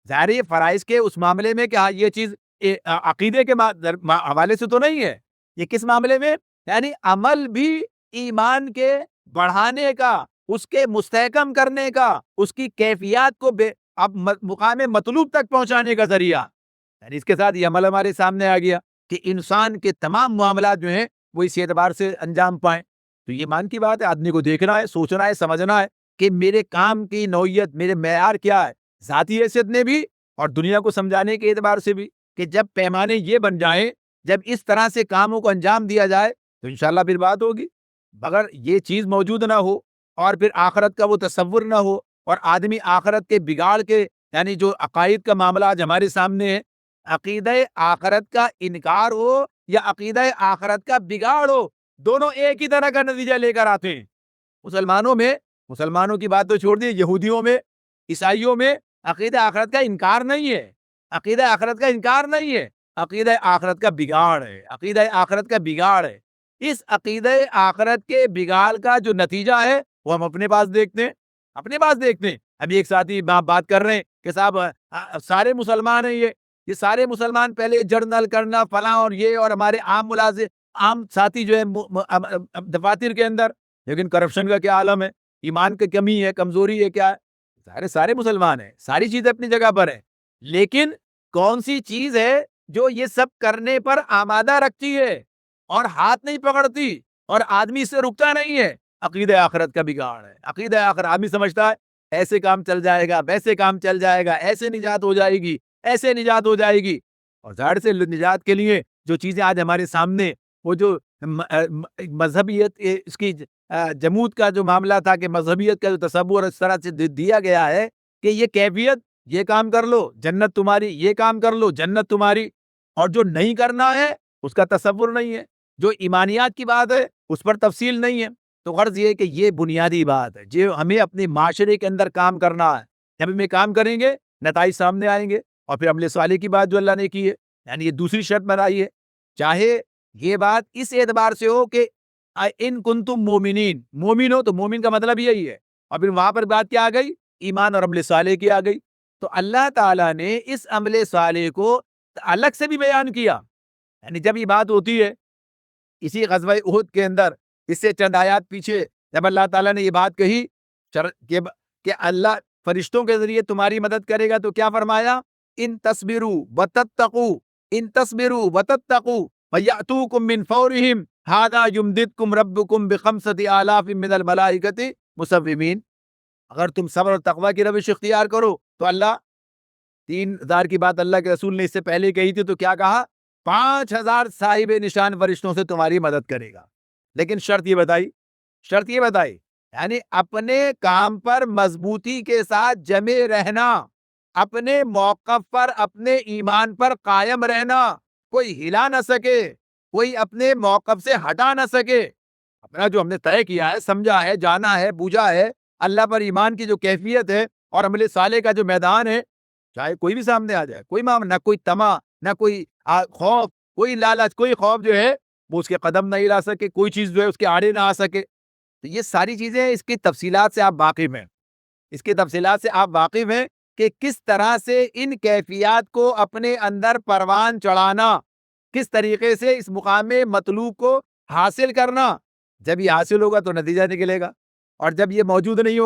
ظاہر ہے فرائض کے اس معاملے میں کہ یہ چیز عقیدے کے حوالے سے تو نہیں ہے. یہ کس معاملے میں، یعنی عمل بھی ایمان کے بڑھانے کا، اس کے مستحکم کرنے کا، اس کی کیفیات کو اب مقام مطلوب تک پہنچانے کا ذریعہ. یعنی اس کے ساتھ یہ عمل ہمارے سامنے آ گیا کہ انسان کے تمام معاملات جو ہیں وہ اس اعتبار سے انجام پائیں. تو یہ ایمان کی بات ہے، آدمی کو دیکھنا ہے، سوچنا ہے، سمجھنا ہے کہ میرے کام کی نوعیت، میرے معیار کیا ہے، ذاتی حیثیت میں بھی اور دنیا کو سمجھانے کے اعتبار سے بھی. کہ جب پیمانے یہ بن جائیں، جب اس طرح سے کاموں کو انجام دیا جائے تو انشاءاللہ پھر بات ہوگی. مگر یہ چیز موجود نہ ہو اور پھر آخرت کا وہ تصور نہ ہو، اور آدمی آخرت کے بگاڑ کے، یعنی جو عقائد کا معاملہ آج ہمارے سامنے ہے، عقیدہ آخرت کا انکار ہو یا عقیدہ آخرت کا بگاڑ ہو، دونوں ایک ہی طرح کا نتیجہ لے کر آتے ہیں. مسلمانوں کی بات تو چھوڑ دی، یہودیوں میں، عیسائیوں میں عقیدہ آخرت کا انکار نہیں ہے، عقیدہ آخرت کا انکار نہیں ہے، عقیدہ آخرت کا بگاڑ ہے، عقیدہ آخرت کا بگاڑ ہے. اس عقیدہ آخرت کے بگاڑ کا جو نتیجہ ہے وہ ہم اپنے پاس دیکھتے ہیں. ابھی ایک ساتھی بات کر رہے ہیں کہ صاحب سارے مسلمان ہیں، یہ سارے مسلمان پہلے جرنل کرنا فلاں اور یہ، اور ہمارے عام ملازم، عام ساتھی جو ہے دفاتر کے اندر، لیکن کرپشن کا کیا عالم ہے، ایمان کی کمی ہے، کمزوری ہے، کیا ہے. سارے مسلمان ہیں، ساری چیزیں اپنی جگہ پر ہیں، لیکن کون سی چیز ہے جو یہ سب کرنے پر آمادہ رکھتی ہے اور ہاتھ نہیں پکڑتی اور آدمی اس سے رکتا نہیں ہے؟ عقیدہ آخرت کا بگاڑ ہے. عقیدہ آخرت، آدمی سمجھتا ہے ایسے کام چل جائے گا، ویسے کام چل جائے گا، ایسے نجات ہو جائے گی، ایسے نجات ہو جائے گی. اور ظاہر سے نجات کے لیے جو چیزیں آج ہمارے سامنے، وہ جو مذہبیت، اس کی جمود کا جو معاملہ تھا کہ مذہبیت کا جو تصور اس طرح سے دیا گیا ہے کہ یہ کیفیت، یہ کام کر لو جنت تمہاری، یہ کام کر لو جنت تمہاری، اور جو نہیں کرنا ہے اس کا تصور نہیں ہے. جو ایمانیات کی بات ہے اس پر تفصیل نہیں ہے. تو غرض یہ کہ یہ بنیادی بات ہے جو ہمیں اپنے معاشرے کے اندر کام کرنا ہے. جب ہم کام کریں گے نتائج سامنے آئیں گے. اور پھر عمل صالح کی بات جو اللہ نے کی ہے، یعنی یہ دوسری شرط بنائی ہے، چاہے یہ بات اس اعتبار سے ہو کہ ان کنتم مومنین، مومن ہو، تو مومن کا مطلب یہی ہے. اور پھر وہاں پر بات کیا آ گئی، ایمان اور عمل صالح کی آ گئی. تو اللہ تعالیٰ نے اس عمل صالح کو الگ سے بھی بیان کیا. یعنی جب یہ بات ہوتی ہے اسی غزوہ احد کے اندر، اس سے چند آیات پیچھے، جب اللہ تعالیٰ نے یہ بات کہی کہ اللہ فرشتوں کے ذریعے تمہاری مدد کرے گا، تو کیا فرمایا، ان تصبروا وتتقوا، ان تصبروا وتتقوا ویأتوکم من فورہم ھذا یمددکم ربکم بخمسۃ آلاف من الملائکۃ مسومین. اگر تم صبر اور تقوی کی روش اختیار کرو تو اللہ، 3000 کی بات اللہ کے رسول نے اس سے پہلے کہی تھی، تو کیا کہا، 5000 صاحب نشان فرشتوں سے تمہاری مدد کرے گا. لیکن شرط یہ بتائی یعنی اپنے کام پر مضبوطی کے ساتھ جمے رہنا، اپنے موقف پر، اپنے ایمان پر قائم رہنا، کوئی ہلا نہ سکے، کوئی اپنے موقف سے ہٹا نہ سکے. اپنا جو ہم نے طے کیا ہے، سمجھا ہے، جانا ہے، بوجھا ہے، اللہ پر ایمان کی جو کیفیت ہے اور عمل صالح کا جو میدان ہے، چاہے کوئی بھی سامنے آ جائے، کوئی معاملہ، نہ کوئی طمع، نہ کوئی خوف, کوئی لالچ, کوئی خوف جو ہے وہ اس کے قدم نہیں لا سکے, کوئی چیز جو ہے اس کے آڑے نہ آ سکے. تو یہ ساری چیزیں اس کی تفصیلات سے آپ واقف ہیں, اس کی تفصیلات سے آپ واقف ہیں کہ کس طرح سے ان کیفیات کو اپنے اندر پروان چڑھانا, کس طریقے سے اس مقام مطلوب کو حاصل کرنا. جب یہ حاصل ہوگا تو نتیجہ نکلے گا, اور جب یہ موجود نہیں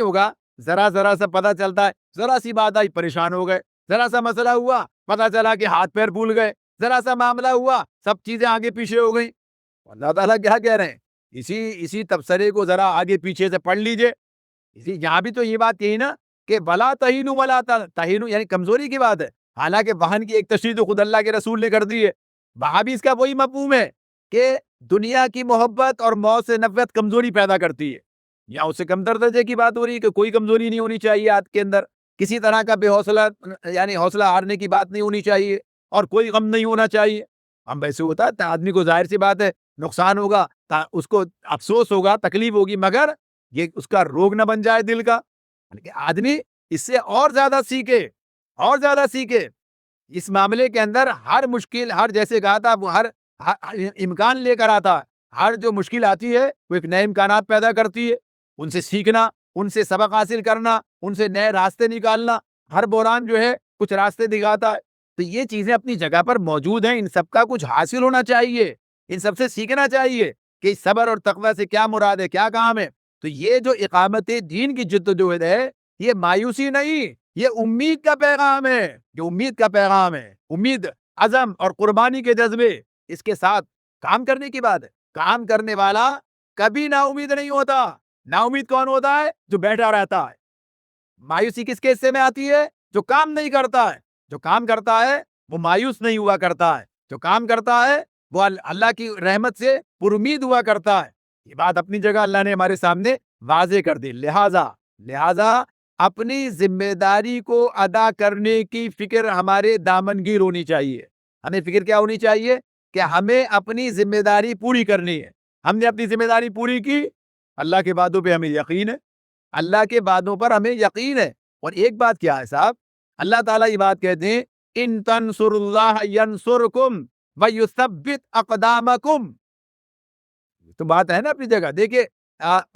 ہوگا, ذرا سا پتہ چلتا ہے, ذرا سی بات آئی پریشان ہو گئے, ذرا سا مسئلہ ہوا پتہ چلا کہ ہاتھ پیر بھول گئے, ذرا سا معاملہ ہوا سب چیزیں آگے پیچھے ہو گئیں. اللہ تعالیٰ کیا کہہ رہے ہیں, اسی تبصرے کو ذرا آگے پیچھے سے پڑھ لیجئے. یہاں بھی تو یہ بات یہی نا کہ ولا تہینوا ولا تہینوا, یعنی کمزوری کی بات ہے. حالانکہ وہن کی ایک تشریح تو خود اللہ کے رسول نے کر دی ہے. وہاں بھی اس کا وہی مفہوم ہے کہ دنیا کی محبت اور موت سے نفرت کمزوری پیدا کرتی ہے. یا اس سے کمتر درجے کی بات ہو رہی ہے کہ کوئی کمزوری نہیں ہونی چاہیے آپ کے اندر, کسی طرح کا بے حوصلہ, یعنی حوصلہ ہارنے کی بات نہیں ہونی چاہیے, اور کوئی غم نہیں ہونا چاہیے. ہم ویسے ہوتا ہے آدمی کو ظاہر سی بات ہے نقصان ہوگا, اس کو افسوس ہوگا, تکلیف ہوگی, مگر یہ اس کا روگ نہ بن جائے دل کا. کہ آدمی اس سے اور زیادہ سیکھے اس معاملے کے اندر. ہر مشکل, ہر جیسے کہا تھا وہ ہر امکان لے کر آتا ہے. ہر جو مشکل آتی ہے وہ ایک نئے امکانات پیدا کرتی ہے. ان سے سیکھنا, ان سے سبق حاصل کرنا, ان سے نئے راستے نکالنا. ہر بحران جو ہے کچھ راستے دکھاتا ہے. تو یہ چیزیں اپنی جگہ پر موجود ہیں, ان سب کا کچھ حاصل ہونا چاہیے, ان سب سے سیکھنا چاہیے کہ صبر اور تقوی سے کیا مراد ہے, کیا کام ہے. تو یہ جو اقامت دین کی جدوجہد ہے, یہ مایوسی نہیں, یہ امید کا پیغام ہے. جو امید کا پیغام ہے, امید, عزم اور قربانی کے جذبے, اس کے ساتھ کام کرنے کی بات ہے. کام کرنے والا کبھی نا امید نہیں ہوتا. نا امید کون ہوتا ہے؟ جو بیٹھا رہتا ہے. مایوسی کس کے حصے میں آتی ہے؟ جو کام نہیں کرتا ہے. جو کام کرتا ہے وہ مایوس نہیں ہوا کرتا ہے. جو کام کرتا ہے وہ اللہ کی رحمت سے پر امید ہوا کرتا ہے. یہ بات اپنی جگہ اللہ نے ہمارے سامنے واضح کر دی. لہذا اپنی ذمہ داری کو ادا کرنے کی فکر ہمارے دامنگیر ہونی چاہیے. ہمیں فکر کیا ہونی چاہیے کہ ہمیں اپنی ذمہ داری پوری کرنی ہے. ہم نے اپنی ذمہ داری پوری کی, اللہ کے وعدوں پہ ہمیں یقین ہے, اللہ کے وعدوں پر ہمیں یقین ہے. اور ایک بات کیا ہے صاحب, اللہ تعالیٰ یہ بات کہتے ہیں ان تنصر اللہ ینصرکم ویثبت اقدامکم. تو بات ہے نا اپنی جگہ. دیکھیں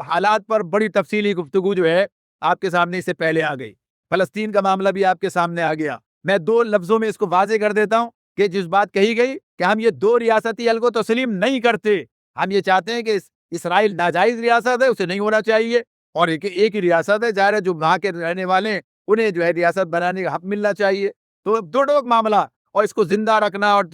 حالات پر بڑی تفصیلی گفتگو جو ہے آپ کے سامنے اس سے پہلے آ گئی. فلسطین کا معاملہ بھی آپ کے سامنے آ گیا. میں 2 لفظوں میں اس کو واضح کر دیتا ہوں کہ جس بات کہی گئی کہ ہم یہ 2 ریاستی حل کو تسلیم نہیں کرتے. ہم یہ چاہتے ہیں کہ اسرائیل ناجائز ریاست ہے, اسے نہیں ہونا چاہیے, اور ایک ہی ریاست ہے, ظاہر ہے جو وہاں کے رہنے والے ہیں انہیں جو ہے ریاست بنانے کا حق ملنا چاہیے. تو 2 ٹوک معاملہ, اور اس کو زندہ رکھنا, اور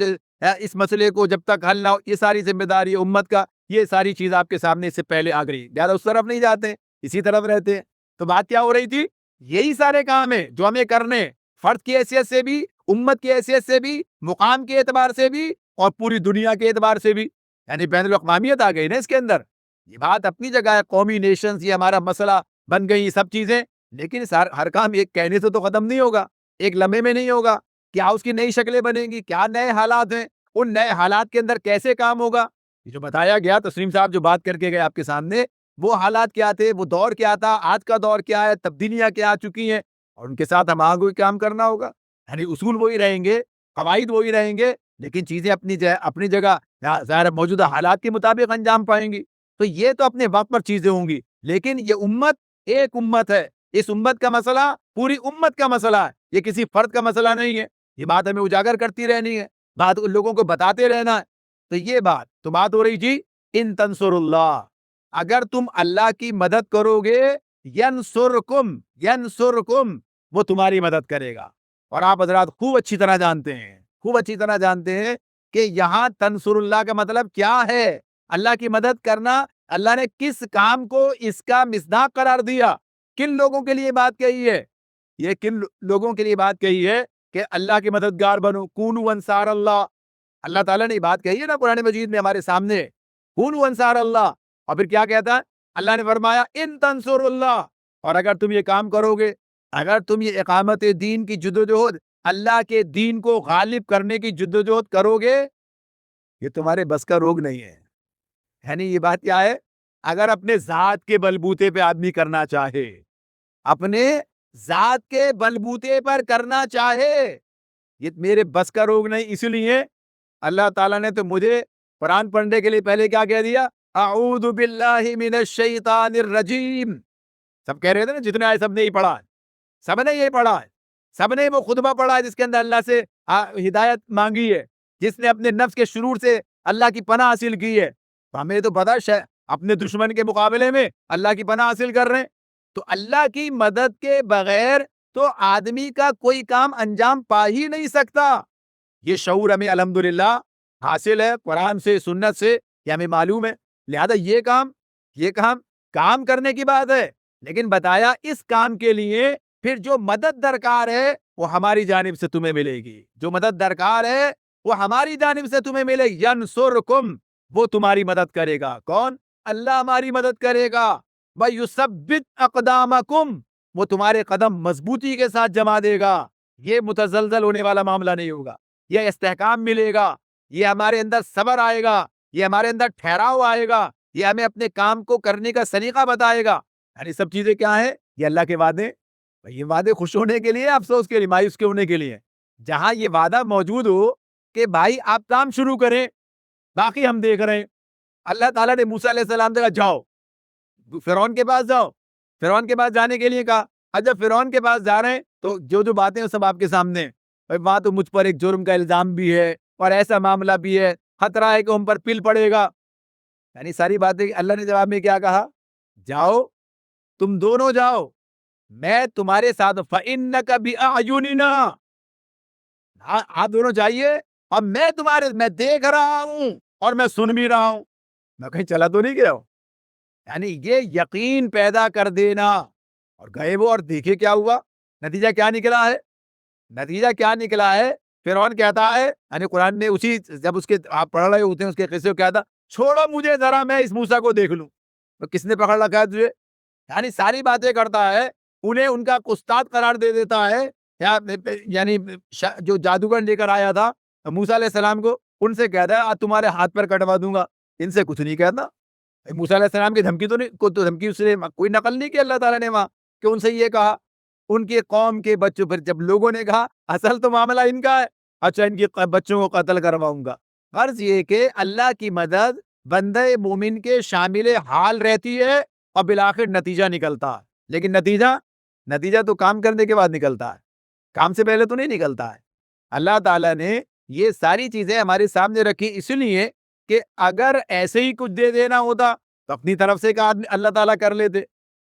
اس مسئلے کو جب تک حل نہ ہو, یہ ساری ذمہ داری امت کا. یہ ساری چیز آپ کے سامنے اس سے پہلے آ گئی. زیادہ اس طرف نہیں جاتے, اسی طرف رہتے ہیں. تو بات کیا ہو رہی تھی, یہی سارے کام ہیں جو ہمیں کرنے, فرد کی حیثیت سے بھی, امت کی حیثیت سے بھی, مقام کے اعتبار سے بھی, اور پوری دنیا کے اعتبار سے بھی. یعنی بین الاقوامیت آ گئی نا اس کے اندر. یہ بات اپنی جگہ ہے, قومی نیشنز یہ ہمارا مسئلہ بن گئی سب چیزیں, لیکن ہر کام ایک کہنے سے تو ختم نہیں ہوگا, ایک لمحے میں نہیں ہوگا. کیا اس کی نئی شکلیں بنیں گی, کیا نئے حالات ہیں, ان نئے حالات کے اندر کیسے کام ہوگا. یہ جو بتایا گیا, تسلیم صاحب جو بات کر کے گئے آپ کے سامنے, وہ حالات کیا تھے, وہ دور کیا تھا, آج کا دور کیا ہے, تبدیلیاں کیا آ چکی ہیں, اور ان کے ساتھ ہم آگے کام کرنا ہوگا. یعنی اصول وہی رہیں گے, قواعد وہی رہیں گے, لیکن چیزیں اپنی جگہ ظاہر موجودہ حالات کے مطابق انجام پائیں گی. تو یہ تو اپنے وقت پر چیزیں ہوں گی, لیکن یہ امت ایک امت ہے. اس امت کا مسئلہ پوری امت کا مسئلہ ہے, یہ کسی فرد کا مسئلہ نہیں ہے. یہ بات ہمیں اجاگر کرتی رہنی ہے, بات لوگوں کو بتاتے رہنا ہے. تو یہ بات ہو رہی جی, ان تنصر اللہ, اگر تم اللہ کی مدد کرو گے, ینصرکم, وہ تمہاری مدد کرے گا. اور آپ حضرات خوب اچھی طرح جانتے ہیں کہ یہاں تنصر اللہ کا مطلب کیا ہے. اللہ کی مدد کرنا, اللہ نے کس کام کو اس کا مصداق قرار دیا, کن لوگوں کے لیے بات کہی ہے. یہ کن لوگوں کے لیے بات کہی ہے کہ اللہ کے مددگار بنو, کونوا انصار اللہ. اللہ تعالیٰ نے بات کہی ہے نا قرآن مجید میں ہمارے سامنے, کونوا انصار اللہ. اور پھر کیا کہتا ہے, اللہ نے فرمایا ان تنصر اللہ, اور اگر تم یہ کام کرو گے, اگر تم یہ اقامت دین کی جدوجہد, اللہ کے دین کو غالب کرنے کی جدوجہد کرو گے, یہ تمہارے بس کا روگ نہیں ہے. یعنی یہ بات کیا ہے, اگر اپنے ذات کے بلبوتے پہ آدمی کرنا چاہے, اپنے ذات کے بلبوتے پر کرنا چاہے, یہ میرے بس کا روگ نہیں، اسی لیے اللہ تعالیٰ نے تو مجھے قرآن پڑھنے کے لیے پہلے کیا کہہ دیا؟ اعوذ باللہ من الشیطان الرجیم. سب کہہ رہے تھے نا، جتنے آئے سب نے ہی پڑھا ہے، سب نے یہ پڑھا ہے، سب نے وہ خطبہ پڑھا ہے جس کے اندر اللہ سے ہدایت مانگی ہے، جس نے اپنے نفس کے شرور سے اللہ کی پناہ حاصل کی ہے. تو ہمیں تو پتا ہے اپنے دشمن کے مقابلے میں اللہ کی پناہ حاصل کر رہے ہیں. تو اللہ کی مدد کے بغیر تو آدمی کا کوئی کام انجام پا ہی نہیں سکتا. یہ شعور ہمیں الحمدللہ حاصل ہے قرآن سے، سنت سے، یہ ہمیں معلوم ہے. لہذا یہ کام کرنے کی بات ہے، لیکن بتایا اس کام کے لیے پھر جو مدد درکار ہے وہ ہماری جانب سے تمہیں ملے گی. جو مدد درکار ہے وہ ہماری جانب سے تمہیں ملے گی. ینصرکم، وہ تمہاری مدد کرے گا. کون؟ اللہ ہماری مدد کرے گا. وَيُثَبِّتْ أَقْدَامَكُمْ، وہ تمہارے قدم مضبوطی کے ساتھ جما دے گا. یہ متزلزل ہونے والا معاملہ نہیں ہوگا، یہ استحکام ملے گا، یہ ہمارے اندر صبر آئے گا، یہ ہمارے اندر ٹھہراؤ آئے گا، یہ ہمیں اپنے کام کو کرنے کا سلیقہ بتائے گا. یعنی سب چیزیں کیا ہیں؟ یہ اللہ کے وعدے. یہ وعدے خوش ہونے کے لیے، افسوس کے لیے، مایوس کے ہونے کے لیے. جہاں یہ وعدہ موجود ہو کہ بھائی آپ کام شروع کریں، باقی ہم دیکھ رہے ہیں. اللہ تعالیٰ نے موسیٰ علیہ السلام سے کہا جاؤ فرعون کے پاس جاؤ. فرعون کے پاس جانے کے لیے کہا. جب فرعون کے پاس جا رہے ہیں تو جو باتیں سب آپ کے سامنے ہیں. وہاں تو مجھ پر ایک جرم کا الزام بھی ہے اور ایسا معاملہ بھی ہے، خطرہ ہے کہ ہم پر پل پڑے گا. یعنی ساری باتیں اللہ نے جواب میں کیا کہا؟ جاؤ، تم دونوں جاؤ، میں تمہارے ساتھ. فَإِنَّكَ بِأَعْيُنِنَا، آپ دونوں جائیے اور میں دیکھ رہا ہوں اور میں سن بھی رہا ہوں. میں کہیں چلا تو نہیں گیا ہوں. یعنی یہ یقین پیدا کر دینا. اور گئے وہ، اور دیکھے کیا ہوا. نتیجہ کیا نکلا ہے؟ فرعون کہتا ہے، یعنی قرآن میں جب اس کے آپ پڑھ رہے ہوتے ہیں اس کے قصے کو کہتا، چھوڑو مجھے ذرا، میں اس موسیٰ کو دیکھ لوں. تو کس نے پکڑ رکھا ہے تجھے؟ یعنی ساری باتیں کرتا ہے، انہیں ان کا استاد قرار دے دیتا ہے. یعنی جو جادوگر لے کر آیا تھا موسیٰ علیہ السلام کو، ان سے کہتا ہے آج تمہارے ہاتھ پر کٹوا دوں گا. ان سے کچھ نہیں کہتا. موسیٰ علیہ السلام کی دھمکی اس نے کوئی نقل نہیں کی اللہ تعالیٰ نے وہاں، کہ ان سے یہ کہا. ان کے قوم کے بچوں پر جب لوگوں نے کہا اصل تو معاملہ ان کا ہے، اچھا ان کے بچوں کو قتل کرواؤں گا. غرض یہ کہ اللہ کی مدد بندہ مومن کے شامل حال رہتی ہے اور بالآخر نتیجہ نکلتا ہے. لیکن نتیجہ تو کام کرنے کے بعد نکلتا ہے، کام سے پہلے تو نہیں نکلتا ہے. اللہ تعالیٰ نے یہ ساری چیزیں ہمارے سامنے رکھی اس لیے کہ اگر ایسے ہی کچھ دے دینا ہوتا تو اپنی طرف سے کہا اللہ تعالیٰ کر لیتے.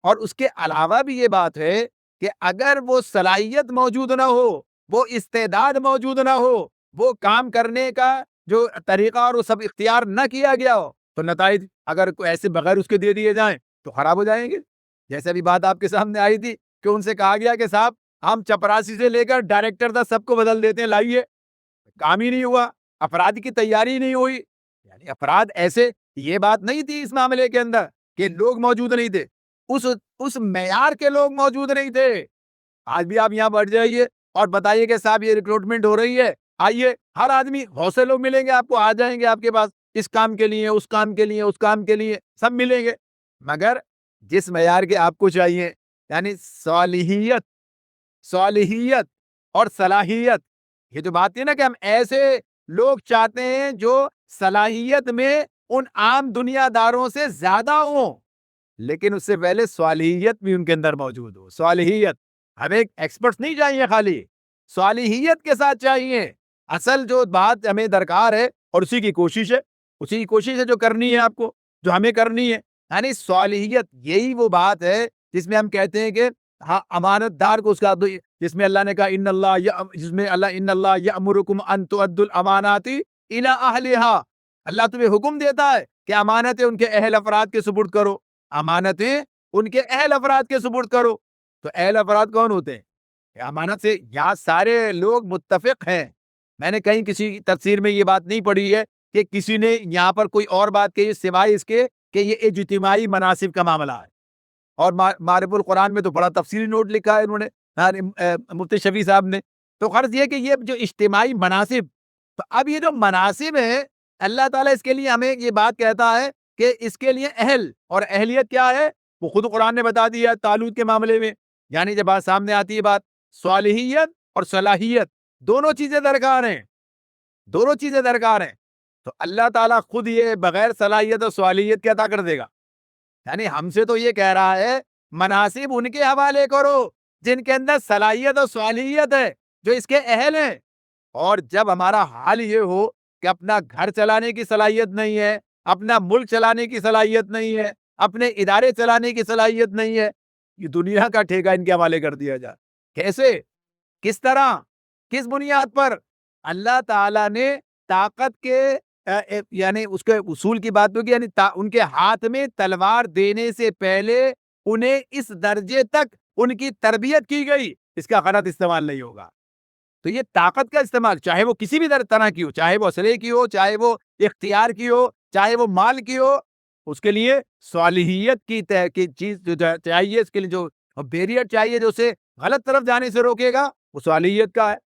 اور اس کے علاوہ بھی یہ بات ہے کہ اگر وہ صلاحیت موجود نہ ہو، وہ استعداد موجود نہ ہو، وہ کام کرنے کا جو طریقہ اور وہ سب اختیار نہ کیا گیا ہو، تو نتائج اگر کوئی ایسے بغیر اس کے دے دیے جائیں تو خراب ہو جائیں گے. جیسے ابھی بات آپ کے سامنے آئی تھی کہ ان سے کہا گیا کہ صاحب ہم چپراسی سے لے کر ڈائریکٹر تک سب کو بدل دیتے ہیں، لائیے. کام ہی نہیں ہوا، افراد کی تیاری نہیں ہوئی. یعنی افراد ایسے، یہ بات نہیں تھی اس معاملے کے اندر کہ لوگ موجود نہیں تھے، اس معیار کے لوگ موجود نہیں تھے. آج بھی آپ یہاں بیٹھ جائیے اور بتائیے کہ صاحب یہ ریکروٹمنٹ ہو رہی ہے، آئیے. ہر آدمی، بہت سے لوگ ملیں گے آپ کو، آ جائیں گے آپ کے پاس، اس کام کے لیے، اس کام کے لیے، اس کام کے لیے سب ملیں گے. مگر جس معیار کے آپ کو چاہیے، یعنی صالحیت اور صلاحیت، یہ جو بات ہے نا کہ ہم ایسے لوگ چاہتے ہیں جو صلاحیت میں ان عام دنیا داروں سے زیادہ ہوں، لیکن اس سے پہلے صالحیت بھی ان کے اندر موجود ہو. صالحیت، ہمیں ایکسپرٹس نہیں چاہیے، خالی صالحیت کے ساتھ چاہیے. اصل جو بات ہمیں درکار ہے اور اسی کی کوشش ہے جو کرنی ہے آپ کو، جو ہمیں کرنی ہے. یعنی صالحیت یہی وہ بات ہے جس میں ہم کہتے ہیں کہ ہاں امانت دار کو اس کا، جس میں اللہ نے کہا ان اللہ یأمرکم ان تؤدوا الامانات الی اہلها. اللہ تمہیں حکم دیتا ہے کہ امانتیں ان کے اہل افراد کے سپرد کرو. امانتیں ان کے اہل افراد کے سپرد کرو. تو اہل افراد کون ہوتے ہیں؟ امانت سے یہاں سارے لوگ متفق ہیں. میں نے کہیں کسی تفسیر میں یہ بات نہیں پڑھی ہے کہ کسی نے یہاں پر کوئی اور بات کہی سوائے اس کے کہ یہ اجتماعی مناسب کا معاملہ ہے. اور معرف القرآن میں تو بڑا تفصیلی نوٹ لکھا ہے انہوں نے، مفتی شفیع صاحب نے. تو غرض یہ کہ یہ جو اجتماعی مناسب، تو اب یہ جو مناسب ہے اللہ تعالیٰ اس کے لیے ہمیں یہ بات کہتا ہے کہ اس کے لیے اہل اور اہلیت کیا ہے، وہ خود قرآن نے بتا دیا طالوت کے معاملے میں. یعنی جب بات سامنے آتی ہے بات صالحیت اور صلاحیت، دونوں چیزیں درکار ہیں، دونوں چیزیں درکار ہیں. تو اللہ تعالیٰ خود یہ بغیر صلاحیت اور صالحیت کے عطا کر دے گا. یعنی ہم سے تو یہ کہہ رہا ہے مناسب ان کے حوالے کرو جن کے اندر صلاحیت اور صالحیت ہے، جو اس کے اہل ہیں. اور جب ہمارا حال یہ ہو کہ اپنا گھر چلانے کی صلاحیت نہیں ہے، اپنا ملک چلانے کی صلاحیت نہیں ہے، اپنے ادارے چلانے کی صلاحیت نہیں ہے، یہ دنیا کا ٹھیکہ ان کے حوالے کر دیا جائے. کیسے؟ کس طرح؟ کس بنیاد پر؟ اللہ تعالیٰ نے طاقت کے یعنی اس کے اصول کی بات ہوگی، یعنی ان کے ہاتھ میں تلوار دینے سے پہلے انہیں اس درجے تک ان کی تربیت کی گئی، اس کا غلط استعمال نہیں ہوگا. تو یہ طاقت کا استعمال چاہے وہ کسی بھی طرح کی ہو، چاہے وہ اسلحے کی ہو، چاہے وہ اختیار کی ہو، چاہے وہ مال کی ہو، اس کے لیے صالحیت کی چیز جو چاہیے، اس کے لیے جو بیریئر چاہیے جو اسے غلط طرف جانے سے روکے گا، وہ صالحیت کا ہے.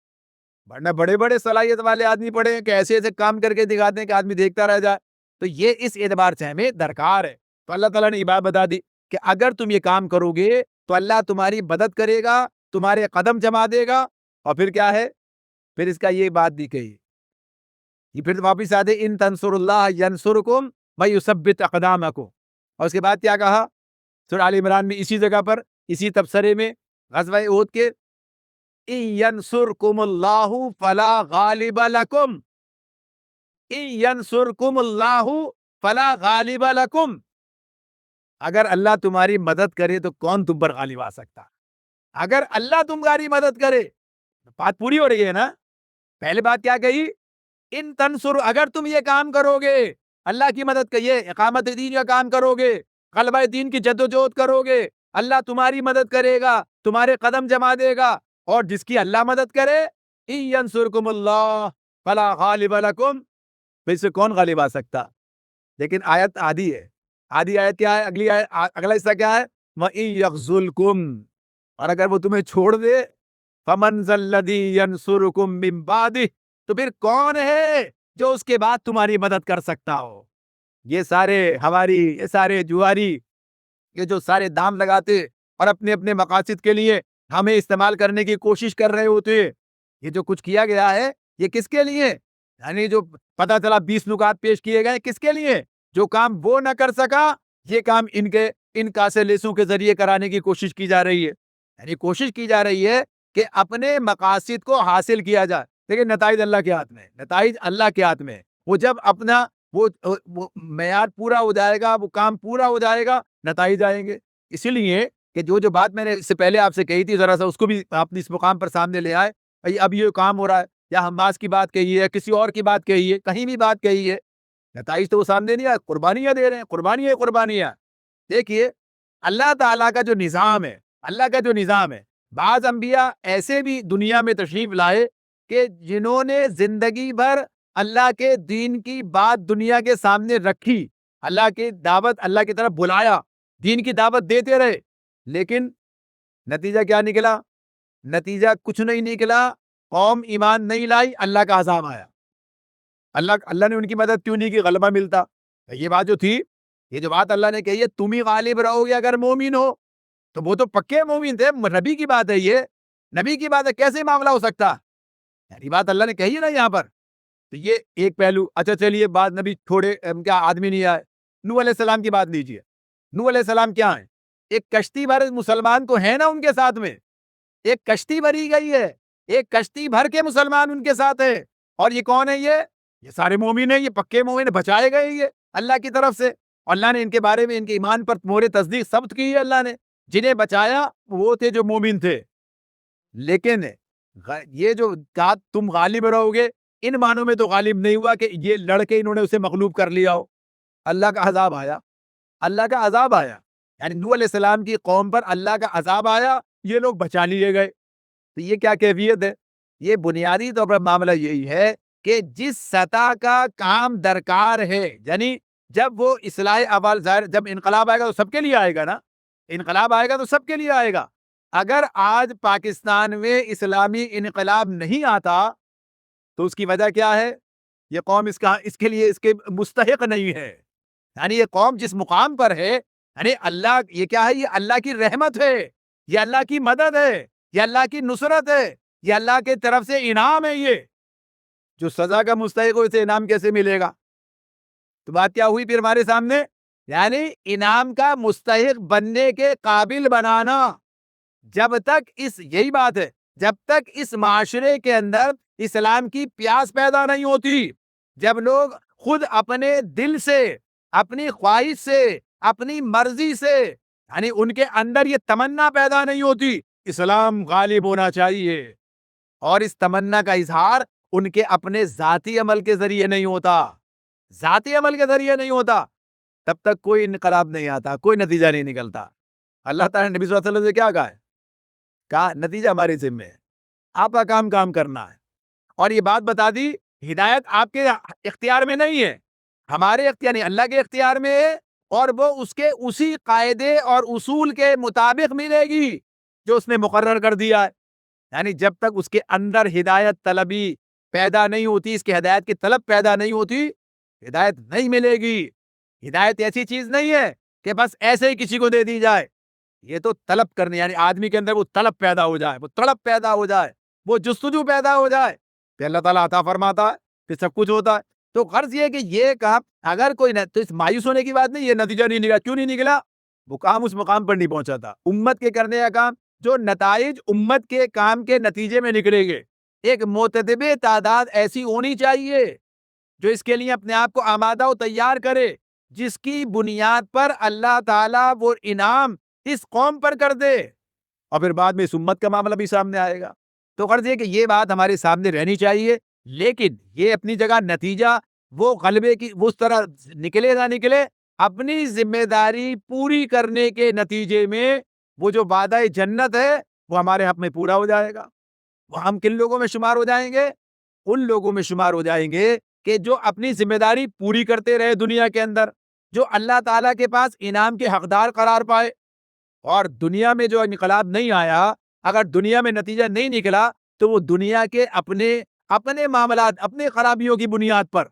ورنہ بڑے بڑے صلاحیت والے آدمی پڑے ہیں کہ ایسے ایسے کام کر کے دکھاتے ہیں کہ آدمی دیکھتا رہ جائے. تو یہ اس اعتبار سے ہمیں درکار ہے. تو اللہ تعالیٰ نے یہ بات بتا دی کہ اگر تم یہ کام کرو گے تو اللہ تمہاری مدد کرے گا، تمہارے قدم جما دے گا. اور پھر کیا ہے؟ پھر اس کا یہ بات بھی کہی، یہ پھر واپس آدھے ان تنصر اللہ ینصرکم ویثبت اقدامکم. اور اس کے بعد کیا کہا سورہ آل عمران میں اسی جگہ پر، اسی تبصرے میں غزوہ احد کے، ان ینصرکم اللہ فلا غالب لکم، ان ینصرکم اللہ فلا غالب لکم. اگر اللہ تمہاری مدد کرے تو کون تم پر غالب آ سکتا؟ اگر اللہ تمہاری مدد کرے، بات پوری ہو رہی ہے نا. پہلے بات کیا کہی؟ ان تنصر، اگر تم یہ کام کرو گے، اللہ کی مدد کریے، اقامت دین کا کام کرو گے، غلبہ دین کی جدوجہد کرو گے، اللہ تمہاری مدد کرے گا، تمہارے قدم جما دے گا. اور جس کی اللہ مدد کرے، ان ینصرکم اللہ فلا غالب لکم، پھر سے کون غالب آ سکتا؟ لیکن آیت آدھی ہے. آدھی آیت کیا ہے؟ اگلی آیت اگلا حصہ کیا ہے؟ وَإِن يَخْذُلْكُمْ، اور اگر وہ تمہیں چھوڑ دے، فَمَنْ ذَا الَّذِي يَنْصُرُكُمْ مِنْ بَعْدِهِ، تو پھر کون ہے جو اس کے بعد تمہاری مدد کر سکتا ہو؟ یہ سارے ہماری، یہ سارے جواری، یہ جو سارے دام لگاتے اور اپنے اپنے مقاصد کے لیے ہمیں استعمال کرنے کی کوشش کر رہے ہوتے، یہ جو کچھ کیا گیا ہے یہ کس کے لیے؟ یعنی جو پتہ چلا 20 نکات پیش کیے گئے، کس کے لیے؟ جو کام وہ نہ کر سکا، یہ کام ان کاسے لیسوں کے ذریعے کرانے کی کوشش کی جا رہی ہے. یعنی کوشش کی جا رہی ہے کہ اپنے مقاصد کو حاصل کیا جائے. لیکن نتائج اللہ کے ہاتھ میں، نتائج اللہ کے ہاتھ میں. وہ جب اپنا وہ معیار پورا ہو جائے گا، وہ کام پورا ہو جائے گا، نتائج آئیں گے. اسی لیے کہ جو بات میں نے اس سے پہلے آپ سے کہی تھی، ذرا سا اس کو بھی آپ اس مقام پر سامنے لے آئے. اب یہ کام ہو رہا ہے، یا حماس کی بات کہی ہے، کسی اور کی بات کہی ہے، کہیں بھی بات کہی ہے، نتائج تو وہ سامنے نہیں آئے. قربانیاں دے رہے ہیں، قربانیاں. دیکھیے اللہ تعالیٰ کا جو نظام ہے، اللہ کا جو نظام ہے، بعض انبیاء ایسے بھی دنیا میں تشریف لائے کہ جنہوں نے زندگی بھر اللہ کے دین کی بات دنیا کے سامنے رکھی، اللہ کی دعوت، اللہ کی طرف بلایا، دین کی دعوت دیتے رہے. لیکن نتیجہ کیا نکلا؟ نتیجہ کچھ نہیں نکلا. قوم ایمان نہیں لائی، اللہ کا عذاب آیا. اللہ نے ان کی مدد کیوں نہیں کی؟ غلبہ ملتا. یہ بات جو تھی، یہ جو بات اللہ نے کہی ہے، تم ہی غالب رہو گے اگر مومن ہو، تو وہ تو پکے مومن تھے. نبی کی بات ہے، یہ نبی کی بات ہے، کیسے معاملہ ہو سکتا؟ یعنی بات اللہ نے کہی ہے نا یہاں پر. تو یہ ایک پہلو. اچھا چلیے، بعد نبی تھوڑے کیا آدمی نہیں آئے؟ نوح علیہ السلام کی بات لیجیے. نوح علیہ السلام کیا ہیں؟ ایک کشتی بھر مسلمان تو ہے نا ان کے ساتھ میں، ایک کشتی بھری گئی ہے، ایک کشتی بھر کے مسلمان ان کے ساتھ ہے. اور یہ کون ہے؟ یہ سارے مومن ہیں، یہ پکے مومن، بچائے گئے یہ اللہ کی طرف سے. اللہ نے ان کے بارے میں، ان کے ایمان پر مہر تصدیق ثبت کی ہے. اللہ نے جنہیں بچایا وہ تھے جو مومن تھے. لیکن یہ جو کہا تم غالب رہو گے، ان معنوں میں تو غالب نہیں ہوا کہ یہ لڑکے انہوں نے اسے مغلوب کر لیا ہو. اللہ کا عذاب آیا، اللہ کا عذاب آیا. یعنی نوح علیہ السلام کی قوم پر اللہ کا عذاب آیا، یہ لوگ بچا لیے گئے. تو یہ کیا کیفیت ہے؟ یہ بنیادی طور پر معاملہ یہی ہے کہ جس سطح کا کام درکار ہے، یعنی جب وہ اصلاح احوال ظاہر، جب انقلاب آئے گا تو سب کے لیے آئے گا نا. انقلاب آئے گا تو سب کے لیے آئے گا. اگر آج پاکستان میں اسلامی انقلاب نہیں آتا تو اس کی وجہ کیا ہے؟ یہ قوم اس کے مستحق نہیں ہے. یعنی یہ قوم جس مقام پر ہے، یعنی اللہ، یہ کیا ہے؟ یہ اللہ کی رحمت ہے، یہ اللہ کی مدد ہے، یہ اللہ کی نصرت ہے، یہ اللہ کے طرف سے انعام ہے، یہ جو سزا کا مستحق ہو اسے انعام کیسے ملے گا؟ تو بات کیا ہوئی پھر ہمارے سامنے؟ یعنی انعام کا مستحق بننے کے قابل بنانا۔ جب تک یہی بات ہے، جب تک اس معاشرے کے اندر اسلام کی پیاس پیدا نہیں ہوتی، جب لوگ خود اپنے دل سے، اپنی خواہش سے، اپنی مرضی سے، یعنی ان کے اندر یہ تمنا پیدا نہیں ہوتی اسلام غالب ہونا چاہیے، اور اس تمنا کا اظہار ان کے اپنے ذاتی عمل کے ذریعے نہیں ہوتا، ذاتی عمل کے ذریعے نہیں ہوتا، تب تک کوئی انقلاب نہیں آتا، کوئی نتیجہ نہیں نکلتا۔ اللہ تعالیٰ نے نبی صلی اللہ علیہ وسلم سے کیا کہا ہے؟ کہا نتیجہ ہمارے ذمہ ہے، آپ کا کام کرنا ہے۔ اور یہ بات بتا دی، ہدایت آپ کے اختیار میں نہیں ہے، ہمارے اختیار نہیں، اللہ کے اختیار میں ہے، اور وہ اس کے اسی قاعدے اور اصول کے مطابق ملے گی جو اس نے مقرر کر دیا ہے۔ یعنی جب تک اس کے اندر ہدایت طلبی پیدا نہیں ہوتی، اس کی ہدایت کی طلب پیدا نہیں ہوتی، ہدایت نہیں ملے گی۔ ہدایت ایسی چیز نہیں ہے کہ بس ایسے ہی کسی کو دے دی جائے، یہ تو طلب کرنے، یعنی آدمی کے اندر وہ طلب پیدا ہو جائے، وہ طلب پیدا ہو جائے، وہ جستجو پیدا ہو جائے، پھر اللہ تعالیٰ عطا فرماتا ہے، پھر سب کچھ ہوتا ہے۔ تو غرض یہ کہ یہ کام اگر کوئی تو اس مایوس ہونے کی بات نہیں، یہ نتیجہ نہیں نکلا، کیوں نہیں نکلا؟ وہ کام اس مقام پر نہیں پہنچا تھا۔ امت کے کرنے کا کام، جو نتائج امت کے کام کے نتیجے میں نکلیں گے، ایک معتدب تعداد ایسی ہونی چاہیے جو اس کے لیے اپنے آپ کو آمادہ و تیار کرے، جس کی بنیاد پر اللہ تعالیٰ وہ انعام اس قوم پر کر دے، اور پھر بعد میں اس امت کا معاملہ بھی سامنے آئے گا۔ تو غرض یہ کہ یہ بات ہمارے سامنے رہنی چاہیے، لیکن یہ اپنی جگہ نتیجہ وہ غلبے کی اس طرح نکلے نہ نکلے، اپنی ذمہ داری پوری کرنے کے نتیجے میں وہ جو وعدہ جنت ہے وہ ہمارے حق میں پورا ہو جائے گا۔ وہ ہم کن لوگوں میں شمار ہو جائیں گے؟ ان لوگوں میں شمار ہو جائیں گے کہ جو اپنی ذمہ داری پوری کرتے رہے دنیا کے اندر، جو اللہ تعالیٰ کے پاس انعام کے حقدار قرار پائے، اور دنیا میں جو انقلاب نہیں آیا، اگر دنیا میں نتیجہ نہیں نکلا، تو وہ دنیا کے اپنے معاملات، اپنے خرابیوں کی بنیاد پر،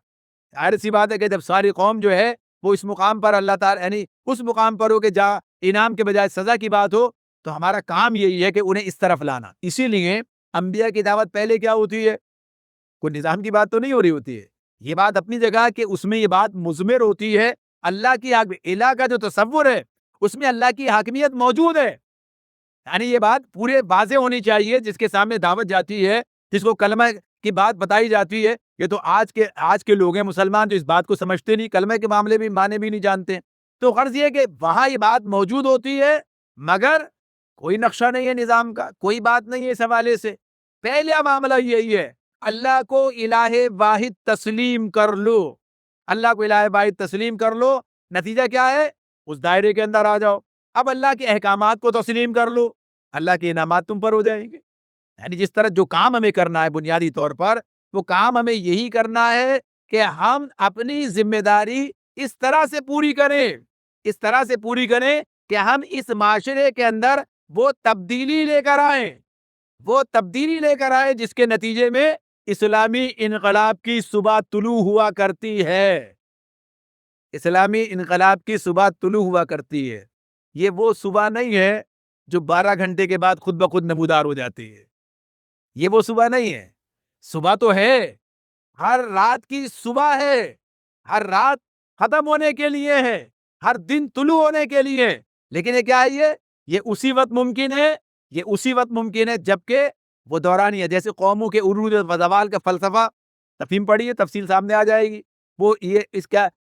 ظاہر سی بات ہے کہ جب ساری قوم جو ہے وہ اس مقام پر اللہ تعالیٰ، یعنی اس مقام پر ہو کہ جہاں انعام کے بجائے سزا کی بات ہو، تو ہمارا کام یہی ہے کہ انہیں اس طرف لانا۔ اسی لیے انبیاء کی دعوت پہلے کیا ہوتی ہے؟ کوئی نظام کی بات تو نہیں ہو رہی ہوتی ہے، یہ بات اپنی جگہ کہ اس میں یہ بات مضمر ہوتی ہے اللہ کی الہ کا جو تصور ہے، اس میں اللہ کی حاکمیت موجود ہے۔ یعنی یہ بات پورے واضح ہونی چاہیے، جس کے سامنے دعوت جاتی ہے، جس کو کلمہ کی بات بتائی جاتی ہے۔ یہ تو آج کے لوگ ہیں مسلمان جو اس بات کو سمجھتے نہیں، کلمہ کے معاملے بھی معنی بھی نہیں جانتے۔ تو غرض یہ کہ وہاں یہ بات موجود ہوتی ہے، مگر کوئی نقشہ نہیں ہے نظام کا، کوئی بات نہیں ہے اس حوالے سے۔ پہلا معاملہ یہی ہے، اللہ کو الہ واحد تسلیم کر لو، اللہ کو الہ واحد تسلیم کر لو۔ نتیجہ کیا ہے؟ اس دائرے کے اندر آ جاؤ، اب اللہ کے احکامات کو تسلیم کر لو، اللہ کے انعامات تم پر ہو جائیں گے۔ یعنی جس طرح جو کام ہمیں کرنا ہے بنیادی طور پر، وہ کام ہمیں یہی کرنا ہے کہ ہم اپنی ذمہ داری اس طرح سے پوری کریں کہ ہم اس معاشرے کے اندر وہ تبدیلی لے کر آئیں جس کے نتیجے میں اسلامی انقلاب کی صبح طلوع ہوا کرتی ہے۔ اسلامی انقلاب کی صبح طلوع ہوا کرتی ہے، یہ وہ صبح نہیں ہے جو 12 گھنٹے کے بعد خود بخود نمودار ہو جاتی ہے، یہ وہ صبح نہیں ہے۔ صبح تو ہے، ہر رات کی صبح ہے، ہر رات ختم ہونے کے لیے ہے، ہر دن طلوع ہونے کے لیے، لیکن یہ کیا ہے؟ یہ اسی وقت ممکن ہے جبکہ وہ دورانی ہے۔ جیسے قوموں کے عروج و زوال کا فلسفہ تفہیم پڑھیے، تفصیل سامنے آ جائے گی۔ وہ یہ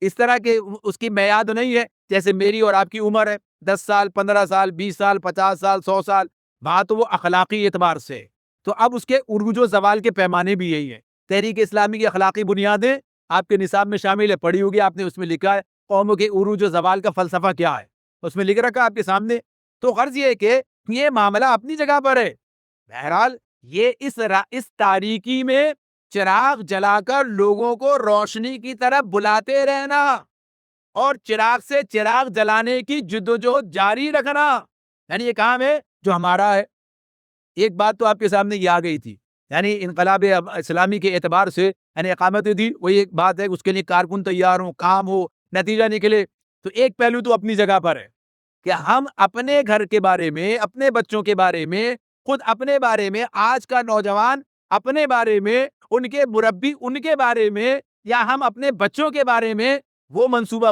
اس طرح کے اس کی میعاد نہیں ہے جیسے میری اور آپ کی عمر ہے 10 سال 15 سال 20 سال 50 سال 100 سال، بات وہ اخلاقی اعتبار سے۔ تو اب اس کے عروج و زوال کے پیمانے بھی یہی ہیں۔ تحریک اسلامی کی اخلاقی بنیادیں آپ کے نصاب میں شامل ہے، پڑھی ہوگی آپ نے، اس میں لکھا ہے قوموں کے عروج و زوال کا فلسفہ کیا ہے، اس میں لکھ رکھا آپ کے سامنے۔ تو غرض یہ ہے کہ یہ معاملہ اپنی جگہ پر ہے۔ بہرحال یہ اس تاریکی میں چراغ جلا کر لوگوں کو روشنی کی طرف بلاتے رہنا، اور چراغ سے چراغ جلانے کی جدوجہد جاری رکھنا، یعنی یہ کام ہے جو ہمارا ہے۔ ایک بات تو آپ کے سامنے یہ آ گئی تھی، یعنی انقلاب اسلامی کے اعتبار سے، یعنی اقامت دین، وہی ایک بات ہے، اس کے لیے کارکن تیار ہوں، کام ہو، نتیجہ نکلے۔ تو ایک پہلو تو اپنی جگہ پر ہے کہ ہم اپنے گھر کے بارے میں، اپنے بچوں کے بارے میں خود اپنے بارے میں، آج کا نوجوان اپنے بارے میں، ان کے مربی ان کے بارے میں، یا ہم اپنے بچوں کے بارے میں وہ منصوبہ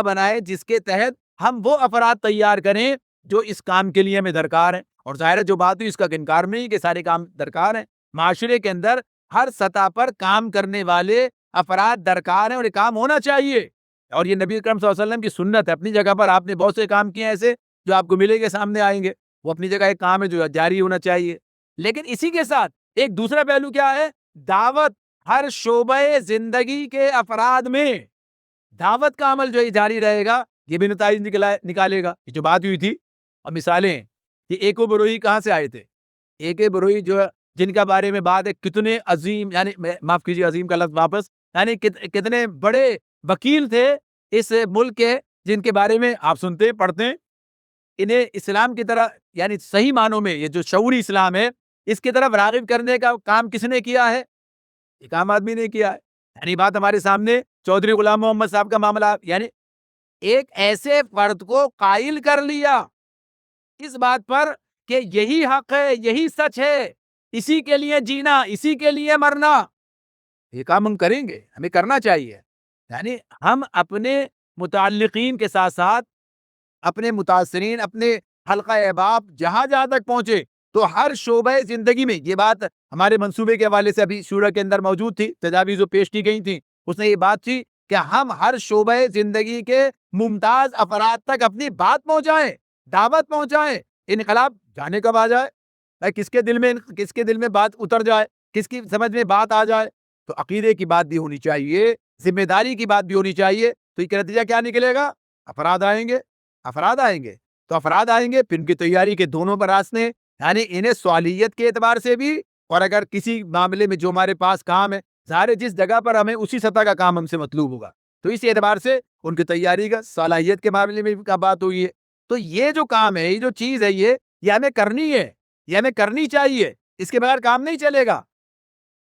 بنائے جس کے تحت ہم وہ افراد تیار کریں جو اس کام کے لیے ہمیں درکار ہیں. اور ظاہر ہے جو بات ہوئی اس کا انکار نہیں کہ سارے کام درکار ہیں. معاشرے کے اندر ہر سطح پر کام کرنے والے افراد درکار ہیں اور یہ کام ہونا چاہیے. اور یہ نبی اکرم صلی اللہ علیہ وسلم کی سنت ہے. اپنی جگہ پر آپ نے بہت سے کام کیے ہیں ایسے جو آپ کو ملیں گے، سامنے آئیں گے. وہ اپنی جگہ ایک کام ہے جو جاری ہونا چاہیے. لیکن اسی کے ساتھ ایک دوسرا پہلو کیا ہے؟ دعوت. ہر شعبہ زندگی کے افراد میں دعوت کا عمل جو جاری رہے گا، یہ بھی نتائج نکالے گا. یہ جو بات ہوئی تھی اور مثالیں، یہ ایکو بروئی کہاں سے آئے تھے؟ ایک بروئی جو جن کا بارے میں بات ہے، کتنے عظیم، یعنی معاف کیجیے عظیم کا لفظ واپس، یعنی کتنے بڑے وکیل تھے اس ملک کے، جن کے بارے میں آپ سنتے ہیں، پڑھتے ہیں. انہیں اسلام کی طرح، یعنی صحیح معنوں میں یہ جو شعوری اسلام ہے، اس کی طرف راغب کرنے کا کام کس نے کیا ہے؟ ایک عام آدمی نے کیا ہے. یعنی بات ہمارے سامنے چودھری غلام محمد صاحب کا معاملہ، یعنی ایک ایسے فرد کو قائل کر لیا اس بات پر کہ یہی حق ہے، یہی سچ ہے، اسی کے لیے جینا، اسی کے لیے مرنا. یہ کام ہم کریں گے، ہمیں کرنا چاہیے. یعنی ہم اپنے متعلقین کے ساتھ ساتھ اپنے متاثرین، اپنے حلقہ احباب جہاں تک پہنچے تو ہر شعبہ زندگی میں. یہ بات ہمارے منصوبے کے حوالے سے ابھی شورا کے اندر موجود تھی، تجاویز جو پیش کی گئی تھیں، اس میں یہ بات تھی کہ ہم ہر شعبہ زندگی کے ممتاز افراد تک اپنی بات پہنچائیں، دعوت پہنچائیں. انقلاب جانے کب آ جائے، کس کے دل میں بات اتر جائے، کس کی سمجھ میں بات آ جائے. تو عقیدے کی بات بھی ہونی چاہیے، ذمہ داری کی بات بھی ہونی چاہیے. تو یہ نتیجہ کیا نکلے گا؟ افراد آئیں گے. تو افراد آئیں گے، پھر ان کی تیاری کے دونوں براسنے، یعنی انہیں سوالیت کے اعتبار سے بھی، اور اگر کسی معاملے میں جو ہمارے پاس کام ہے، ظاہر جس جگہ پر ہمیں اسی سطح کا کام ہم سے مطلوب ہوگا، تو اس اعتبار سے ان کی تیاری کا، صلاحیت کے معاملے میں بھی بات ہوئی ہے. تو یہ جو کام ہے، یہ جو چیز ہے، یہ ہمیں کرنی ہے، یہ ہمیں کرنی چاہیے. اس کے بغیر کام نہیں چلے گا.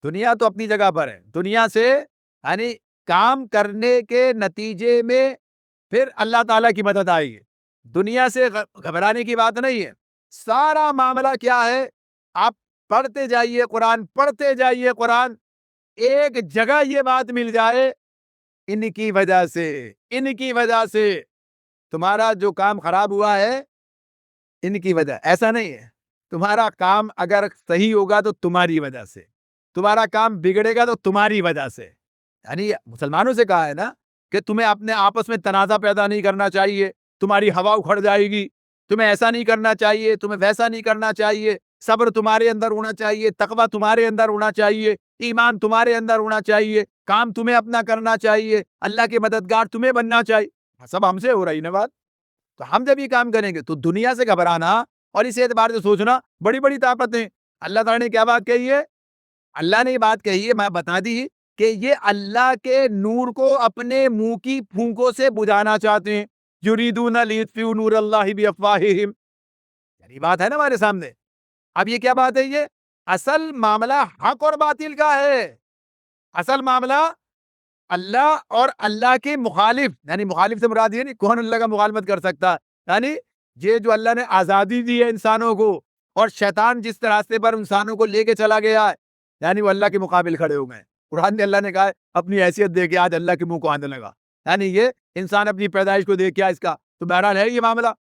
دنیا تو اپنی جگہ پر ہے، دنیا سے یعنی کام کرنے کے نتیجے میں پھر اللہ تعالیٰ کی مدد آئے گی. دنیا سے گھبرانے کی بات نہیں ہے. سارا معاملہ کیا ہے؟ آپ پڑھتے جائیے قرآن، ایک جگہ یہ بات مل جائے، ان کی وجہ سے تمہارا جو کام خراب ہوا ہے، ان کی وجہ. ایسا نہیں ہے. تمہارا کام اگر صحیح ہوگا تو تمہاری وجہ سے، تمہارا کام بگڑے گا تو تمہاری وجہ سے. یعنی مسلمانوں سے کہا ہے نا کہ تمہیں اپنے آپس میں تنازع پیدا نہیں کرنا چاہیے، تمہاری ہوا اکھڑ جائے گی. تمہیں ایسا نہیں کرنا چاہیے، تمہیں ویسا نہیں کرنا چاہیے. صبر تمہارے اندر ہونا چاہیے، تقویٰ تمہارے اندر ہونا چاہیے، ایمان تمہارے اندر ہونا چاہیے، کام تمہیں اپنا کرنا چاہیے، اللہ کے مددگار تمہیں بننا چاہیے. سب ہم سے ہو رہی نا بات. تو ہم جب یہ کام کریں گے تو دنیا سے گھبرانا اور اس اعتبار سے سوچنا بڑی بڑی طاقتیں. اللہ تعالیٰ نے کیا بات کہی ہے؟ اللہ نے یہ بات کہی ہے، میں بتا دی کہ یہ اللہ کے نور کو اپنے منہ کی پھونکوں سے بجھانا چاہتے ہیں. یریدون لیطفئوا نور اللہ بافواہہم. یعنی بات ہے نا ہمارے سامنے. اب یہ کیا بات ہے؟ یہ اصل معاملہ حق اور باطل کا ہے. اصل معاملہ اللہ اور اللہ کے مخالف، یعنی مخالف سے مراد یہ نہیں کون اللہ کا مخالفت کر سکتا، یعنی یہ جو اللہ نے آزادی دی ہے انسانوں کو، اور شیطان جس راستے پر انسانوں کو لے کے چلا گیا ہے، یعنی وہ اللہ کے مقابل کھڑے ہو گئے. قرآن میں اللہ نے کہا ہے اپنی حیثیت دے کے آج اللہ کے منہ کو آنے لگا. یعنی یہ انسان اپنی پیدائش کو دیکھ کیا اس کا، تو بہرحال ہے یہ معاملہ.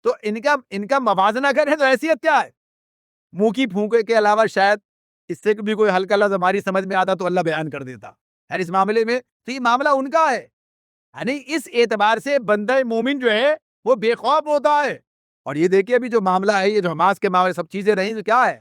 تو ان کا موازنہ کریں تو حیثیت کیا ہے؟ منہ کی پھونکے کے علاوہ شاید اس سے بھی کوئی ہلکا لفظ ہماری سمجھ میں آتا تو اللہ بیان کر دیتا. یعنی اس معاملے میں تو یہ معاملہ ان کا ہے. یعنی اس اعتبار سے بندہ مومن جو ہے وہ بے خوف ہوتا ہے. اور یہ دیکھیے ابھی جو معاملہ ہے، یہ جو حماس کے معاملے سب چیزیں رہی تو کیا ہے،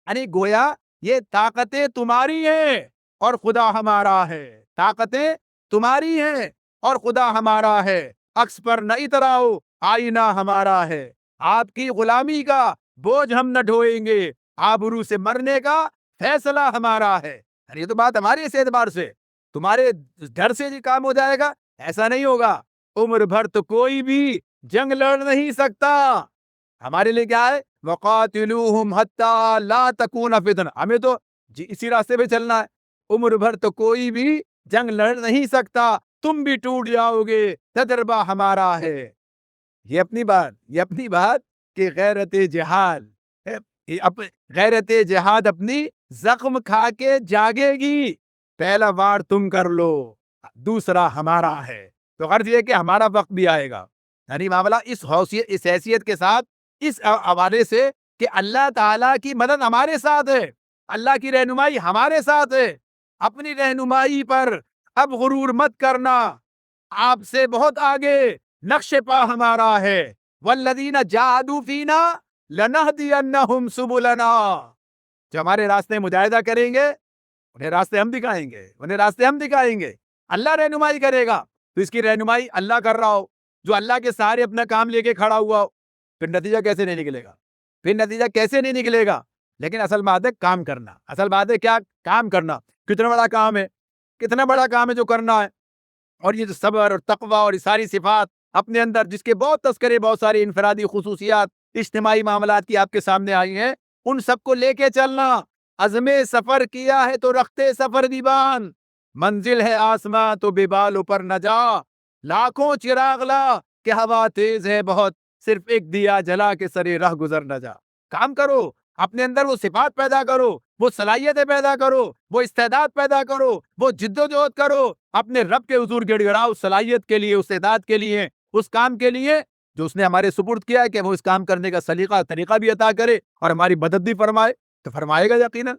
یعنی گویا یہ طاقتیں تمہاری ہیں اور خدا ہمارا ہے. طاقتیں تمہاری ہیں اور خدا ہمارا ہے. عکس پر نہ اتراؤ، آئینہ ہمارا ہے. آپ کی غلامی کا بوجھ ہم نہ ڈھوئیں گے، آبرو سے مرنے کا فیصلہ ہمارا ہے. یہ تو بات ہماری اس اعتبار سے. تمہارے گھر سے یہ کام ہو جائے گا ایسا نہیں ہوگا. عمر بھر تو کوئی بھی جنگ لڑ نہیں سکتا. ہمارے لیے کیا ہے؟ وَقَاتِلُوهُمْ حَتَّى لَا تَكُونَ فِتْنَةٌ. ہمیں تو اسی راستے پہ چلنا ہے. عمر بھر تو کوئی بھی جنگ لڑ نہیں سکتا، تم بھی ٹوٹ جاؤ گے، تجربہ ہمارا ہے. یہ اپنی بات کہ غیرت جہاد اب غیرت جہاد اپنی زخم کھا کے جاگے گی، پہلا وار تم کر لو، دوسرا ہمارا ہے۔ تو غرض یہ کہ ہمارا وقت بھی آئے گا، یعنی معاملہ اس حیثیت کے ساتھ، اس حوالے سے کہ اللہ تعالیٰ کی مدد ہمارے ساتھ ہے، اللہ کی رہنمائی ہمارے ساتھ ہے۔ اپنی رہنمائی پر اب غرور مت کرنا، آپ سے بہت آگے نقش پا ہمارا ہے۔ والذین جاہدوا فینا لنہدینہم سبلنا، جو ہمارے راستے مجاہدہ کریں گے انہیں راستے ہم دکھائیں گے، انہیں راستے ہم دکھائیں گے۔ اللہ رہنمائی کرے گا، تو اس کی رہنمائی اللہ کر رہا ہو، جو اللہ کے سہارے اپنا کام لے کے کھڑا ہوا ہو، پھر نتیجہ کیسے نہیں نکلے گا؟ پھر نتیجہ کیسے نہیں نکلے گا؟ لیکن اصل بات ہے کام کرنا، اصل بات ہے کیا؟ کام کرنا۔ کتنا بڑا کام ہے، کتنا بڑا کام ہے جو کرنا ہے۔ اور یہ جو صبر اور تقوی اور یہ ساری صفات اپنے اندر، جس کے بہت تذکرے، بہت ساری انفرادی خصوصیات اجتماعی معاملات کی آپ کے سامنے آئی ہیں، ان سب کو لے کے چلنا۔ عزم سفر کیا ہے تو رختے سفر دیبان، منزل ہے آسماں تو بے بالوں پر نہ جا، لاکھوں چراغ لا کہ ہوا تیز ہے بہت، صرف ایک دیا جلا کے سرے راہ گزر نہ جا۔ کام کرو، اپنے اندر وہ صفات پیدا کرو، وہ صلاحیتیں پیدا کرو، وہ استعداد پیدا کرو، وہ جد و جہد کرو، اپنے رب کے حضور گڑ گڑاؤ، صلاحیت کے لیے، استعداد کے لیے، اس کام کے لیے جو اس نے ہمارے سپرد کیا ہے، کہ وہ اس کام کرنے کا سلیقہ طریقہ بھی عطا کرے اور ہماری مدد بھی فرمائے، تو فرمائے گا یقیناً۔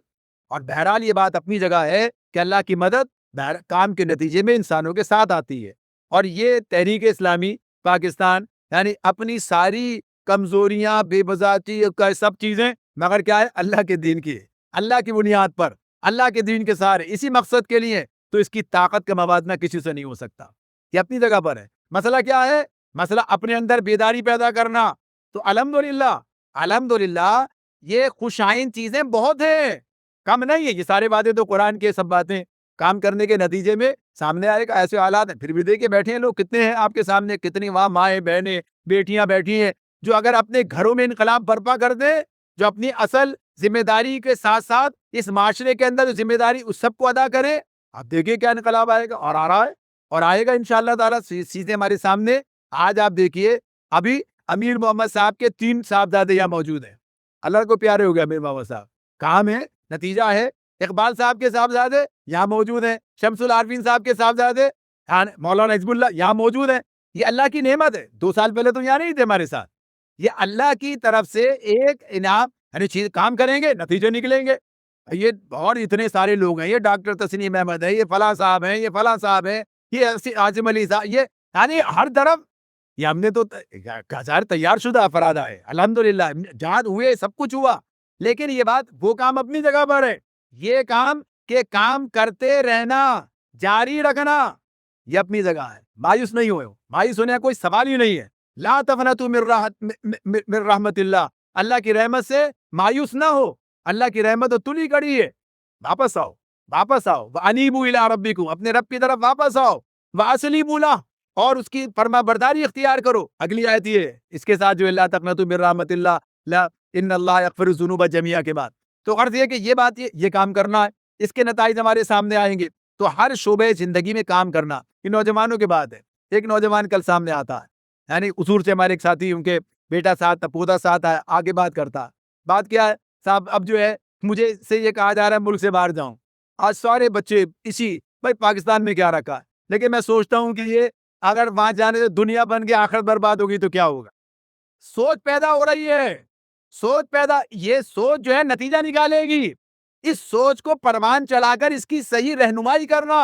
اور بہرحال یہ بات اپنی جگہ ہے کہ اللہ کی مدد کام کے نتیجے میں انسانوں کے ساتھ آتی ہے۔ اور یہ تحریک اسلامی پاکستان یعنی اپنی ساری کمزوریاں، بے بذاتی کا سب چیزیں، مگر کیا ہے؟ اللہ کے دین کی ہے، اللہ کی بنیاد پر، اللہ کے دین کے سارے اسی مقصد کے لیے، تو اس کی طاقت کا موازنہ کسی سے نہیں ہو سکتا۔ یہ اپنی جگہ پر ہے۔ مسئلہ کیا ہے؟ مسئلہ اپنے اندر بیداری پیدا کرنا۔ تو الحمدللہ، الحمدللہ یہ خوشائن چیزیں بہت ہیں، کم نہیں ہے۔ یہ سارے باتیں تو قرآن کے سب باتیں کام کرنے کے نتیجے میں سامنے آئے گا۔ ایسے حالات ہیں، پھر بھی دیکھیں بیٹھے ہیں لوگ، کتنے ہیں آپ کے سامنے، کتنی وہاں مائیں بہنیں بیٹیاں بیٹھی ہیں، جو اگر اپنے گھروں میں انقلاب برپا کر دیں، جو اپنی اصل ذمہ داری کے ساتھ ساتھ اس معاشرے کے اندر جو ذمہ داری اس سب کو ادا کرے، آپ دیکھیں کیا انقلاب آئے گا، اور آ رہا ہے اور آئے گا انشاءاللہ تعالیٰ۔ چیزیں ہمارے سامنے آج آپ دیکھیے، ابھی امیر محمد صاحب کے 3 صاحبزادے یہاں موجود ہیں، اللہ کو پیارے ہو گئے امیر محمد صاحب، کام ہے، نتیجہ ہے۔ اقبال صاحب کے صاحبزادے یہاں موجود ہیں، شمس العارفین صاحب کے صاحبزادے مولانا حزب اللہ یہاں موجود ہیں۔ یہ اللہ کی نعمت ہے، 2 سال پہلے تو یہاں نہیں تھے ہمارے ساتھ۔ یہ اللہ کی طرف سے ایک انعام، یعنی چیز کام کریں گے نتیجے نکلیں گے۔ یہ اور اتنے سارے لوگ ہیں، یہ ڈاکٹر تسنیم احمد ہے، یہ فلاں صاحب ہیں، یہ فلاں صاحب ہیں، یہ عاصم علی صاحب، یہ یعنی ہر طرف یہ ہم نے تو ہزار تیار شدہ افراد آئے، الحمدللہ جہاد ہوئے، سب کچھ ہوا۔ لیکن یہ بات، وہ کام اپنی جگہ پر ہے، یہ کام کہ کام کرتے رہنا، جاری رکھنا، یہ اپنی جگہ ہے۔ مایوس نہیں ہوئے، مایوس ہونے کا کوئی سوال ہی نہیں ہے۔ لا تقنطوا من رحمت اللہ، اللہ کی رحمت سے مایوس نہ ہو، اللہ کی رحمت تو تلی کڑی ہے۔ واپس آؤ، واپس آؤ، وانیبوا الی ربکم، اپنے رب کی طرف واپس آؤ، واستجیبوا لہ، اور اس کی فرما برداری اختیار کرو۔ اگلی آیت یہ ہے، اس کے ساتھ جو لا تقنطوا من رحمت اللہ، لا ان اللہ یغفر الذنوب جميعا کے بعد، تو غرض یہ کہ یہ بات، یہ کام کرنا ہے، اس کے نتائج ہمارے سامنے آئیں گے۔ تو ہر شعبے زندگی میں کام کرنا، یہ نوجوانوں کے بعد ہے۔ ایک نوجوان کل سامنے آتا ہے، یعنی قصور سے ہمارے ایک ساتھی، ان کے بیٹا ساتھ، پوتا ساتھ ہے، آگے بات کرتا ہے۔ بات کیا ہے صاحب؟ اب جو ہے مجھے سے یہ کہا جا رہا ہے ملک سے باہر جاؤں۔ آج سارے بچے اسی بھائی پاکستان میں کیا رکھا ہے، لیکن میں سوچتا ہوں کہ یہ اگر وہاں جانے سے دنیا بن کے آخرت برباد ہوگی تو کیا ہوگا؟ سوچ پیدا ہو رہی ہے، سوچ پیدا، یہ سوچ جو ہے نتیجہ نکالے گی۔ اس سوچ کو پروان چلا کر اس کی صحیح رہنمائی کرنا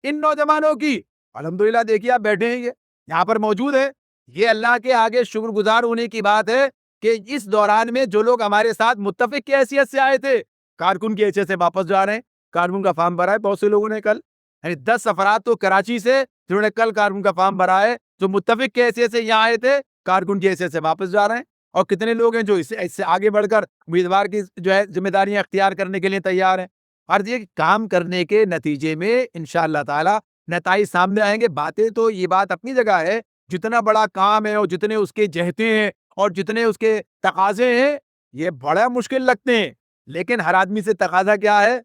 ان نوجوانوں کی۔ الحمدللہ دیکھیے آپ بیٹھے ہیں، یہ یہاں پر موجود ہے۔ یہ اللہ کے آگے شکر گزار ہونے کی بات ہے کہ اس دوران میں جو لوگ ہمارے ساتھ متفق کی حیثیت سے آئے تھے، کارکن کی حیثیت سے واپس جا رہے ہیں۔ کارکن کا فارم بھرا ہے بہت سے لوگوں نے کل، یعنی 10 افراد تو کراچی سے جنہوں نے کل کارکن کا فارم بھرا ہے، جو متفق کی حیثیت سے یہاں آئے تھے، کارکن کی حیثیت سے واپس جا رہے ہیں۔ اور کتنے لوگ ہیں جو اس سے آگے بڑھ کر امیدوار کی جو ہے ذمہ داریاں اختیار کرنے کے لیے تیار ہیں۔ اور یہ کام کرنے کے نتیجے میں انشاءاللہ تعالی نتائج سامنے آئیں گے۔ باتیں تو یہ بات اپنی جگہ ہے، جتنا بڑا کام ہے اور جتنے اس کے جہتے ہیں اور جتنے اس کے تقاضے ہیں، یہ بڑا مشکل لگتے ہیں، لیکن ہر آدمی سے تقاضا کیا ہے؟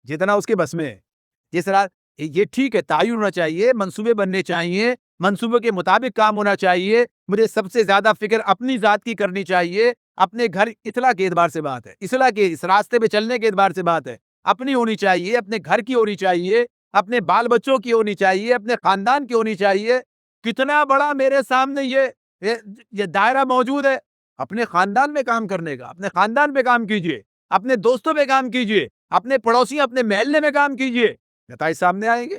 جتنا اس کے بس میں ہے۔ جس طرح یہ ٹھیک ہے، تعین ہونا چاہیے، منصوبے بننے چاہیے، منصوبے کے مطابق کام ہونا چاہیے. مجھے سب سے زیادہ فکر اپنی ذات کی کرنی چاہیے. اپنے گھر اصلاح کے اعتبار سے بات ہے, اصلاح کے اس راستے پہ چلنے کے اعتبار سے بات ہے. اپنی ہونی چاہیے, اپنے گھر کی ہونی چاہیے, اپنے بال بچوں کی ہونی چاہیے, اپنے خاندان کی ہونی چاہیے. کتنا بڑا میرے سامنے یہ دائرہ موجود ہے اپنے خاندان میں کام کرنے کا. اپنے خاندان پہ کام کیجئے, اپنے دوستوں پہ کام کیجئے, اپنے پڑوسی اپنے محلے میں کام کیجئے, نتائج سامنے آئیں گے.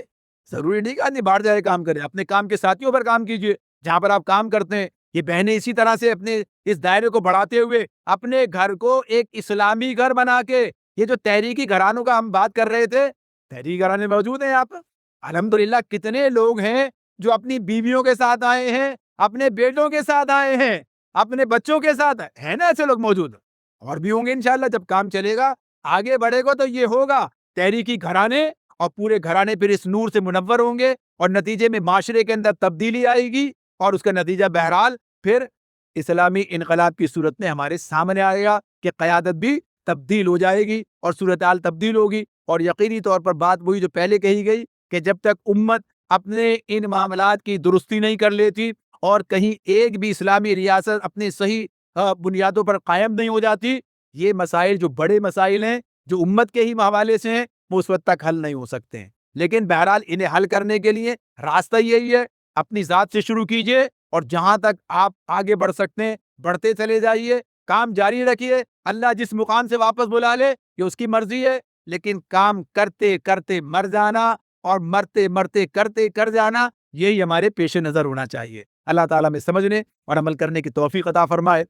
ضروری نہیں کہ آدمی باہر جائے کام کرے, اپنے کام کے ساتھیوں پر کام کیجئے جہاں پر آپ کام کرتے ہیں. یہ بہنیں اسی طرح سے اپنے اس دائرے کو بڑھاتے ہوئے اپنے گھر کو ایک اسلامی گھر بنا کے, یہ جو تحریکی گھرانوں کا ہم بات کر رہے تھے, تحریکی گھرانے موجود ہیں یہاں پر الحمدللہ. کتنے لوگ ہیں جو اپنی بیویوں کے ساتھ آئے ہیں, اپنے بیٹوں کے ساتھ آئے ہیں, اپنے بچوں کے ساتھ ہیں نا ایسے لوگ موجود, اور بھی ہوں گے انشاءاللہ. جب کام چلے گا آگے بڑھے گا تو یہ ہوگا تحریکی گھرانے, اور پورے گھرانے پھر اس نور سے منور ہوں گے, اور نتیجے میں معاشرے کے اندر تبدیلی آئے گی, اور اس کا نتیجہ بہرحال پھر اسلامی انقلاب کی صورت میں ہمارے سامنے آئے گا کہ قیادت بھی تبدیل ہو جائے گی اور صورتحال تبدیل ہوگی. اور یقینی طور پر بات وہی جو پہلے کہی گئی کہ جب تک امت اپنے ان معاملات کی درستی نہیں کر لیتی اور کہیں ایک بھی اسلامی ریاست اپنے صحیح بنیادوں پر قائم نہیں ہو جاتی, یہ مسائل جو بڑے مسائل ہیں جو امت کے ہی حوالے سے ہیں وہ اس وقت تک حل نہیں ہو سکتے ہیں. لیکن بہرحال انہیں حل کرنے کے لیے راستہ یہی ہے, اپنی ذات سے شروع کیجئے اور جہاں تک آپ آگے بڑھ سکتے ہیں بڑھتے چلے جائیے, کام جاری رکھیے. اللہ جس مقام سے واپس بلا لے یہ اس کی مرضی ہے, لیکن کام کرتے کرتے مر جانا اور مرتے مرتے کرتے کر جانا, یہی ہمارے پیش نظر ہونا چاہیے. اللہ تعالیٰ میں سمجھنے اور عمل کرنے کی توفیق عطا فرمائے.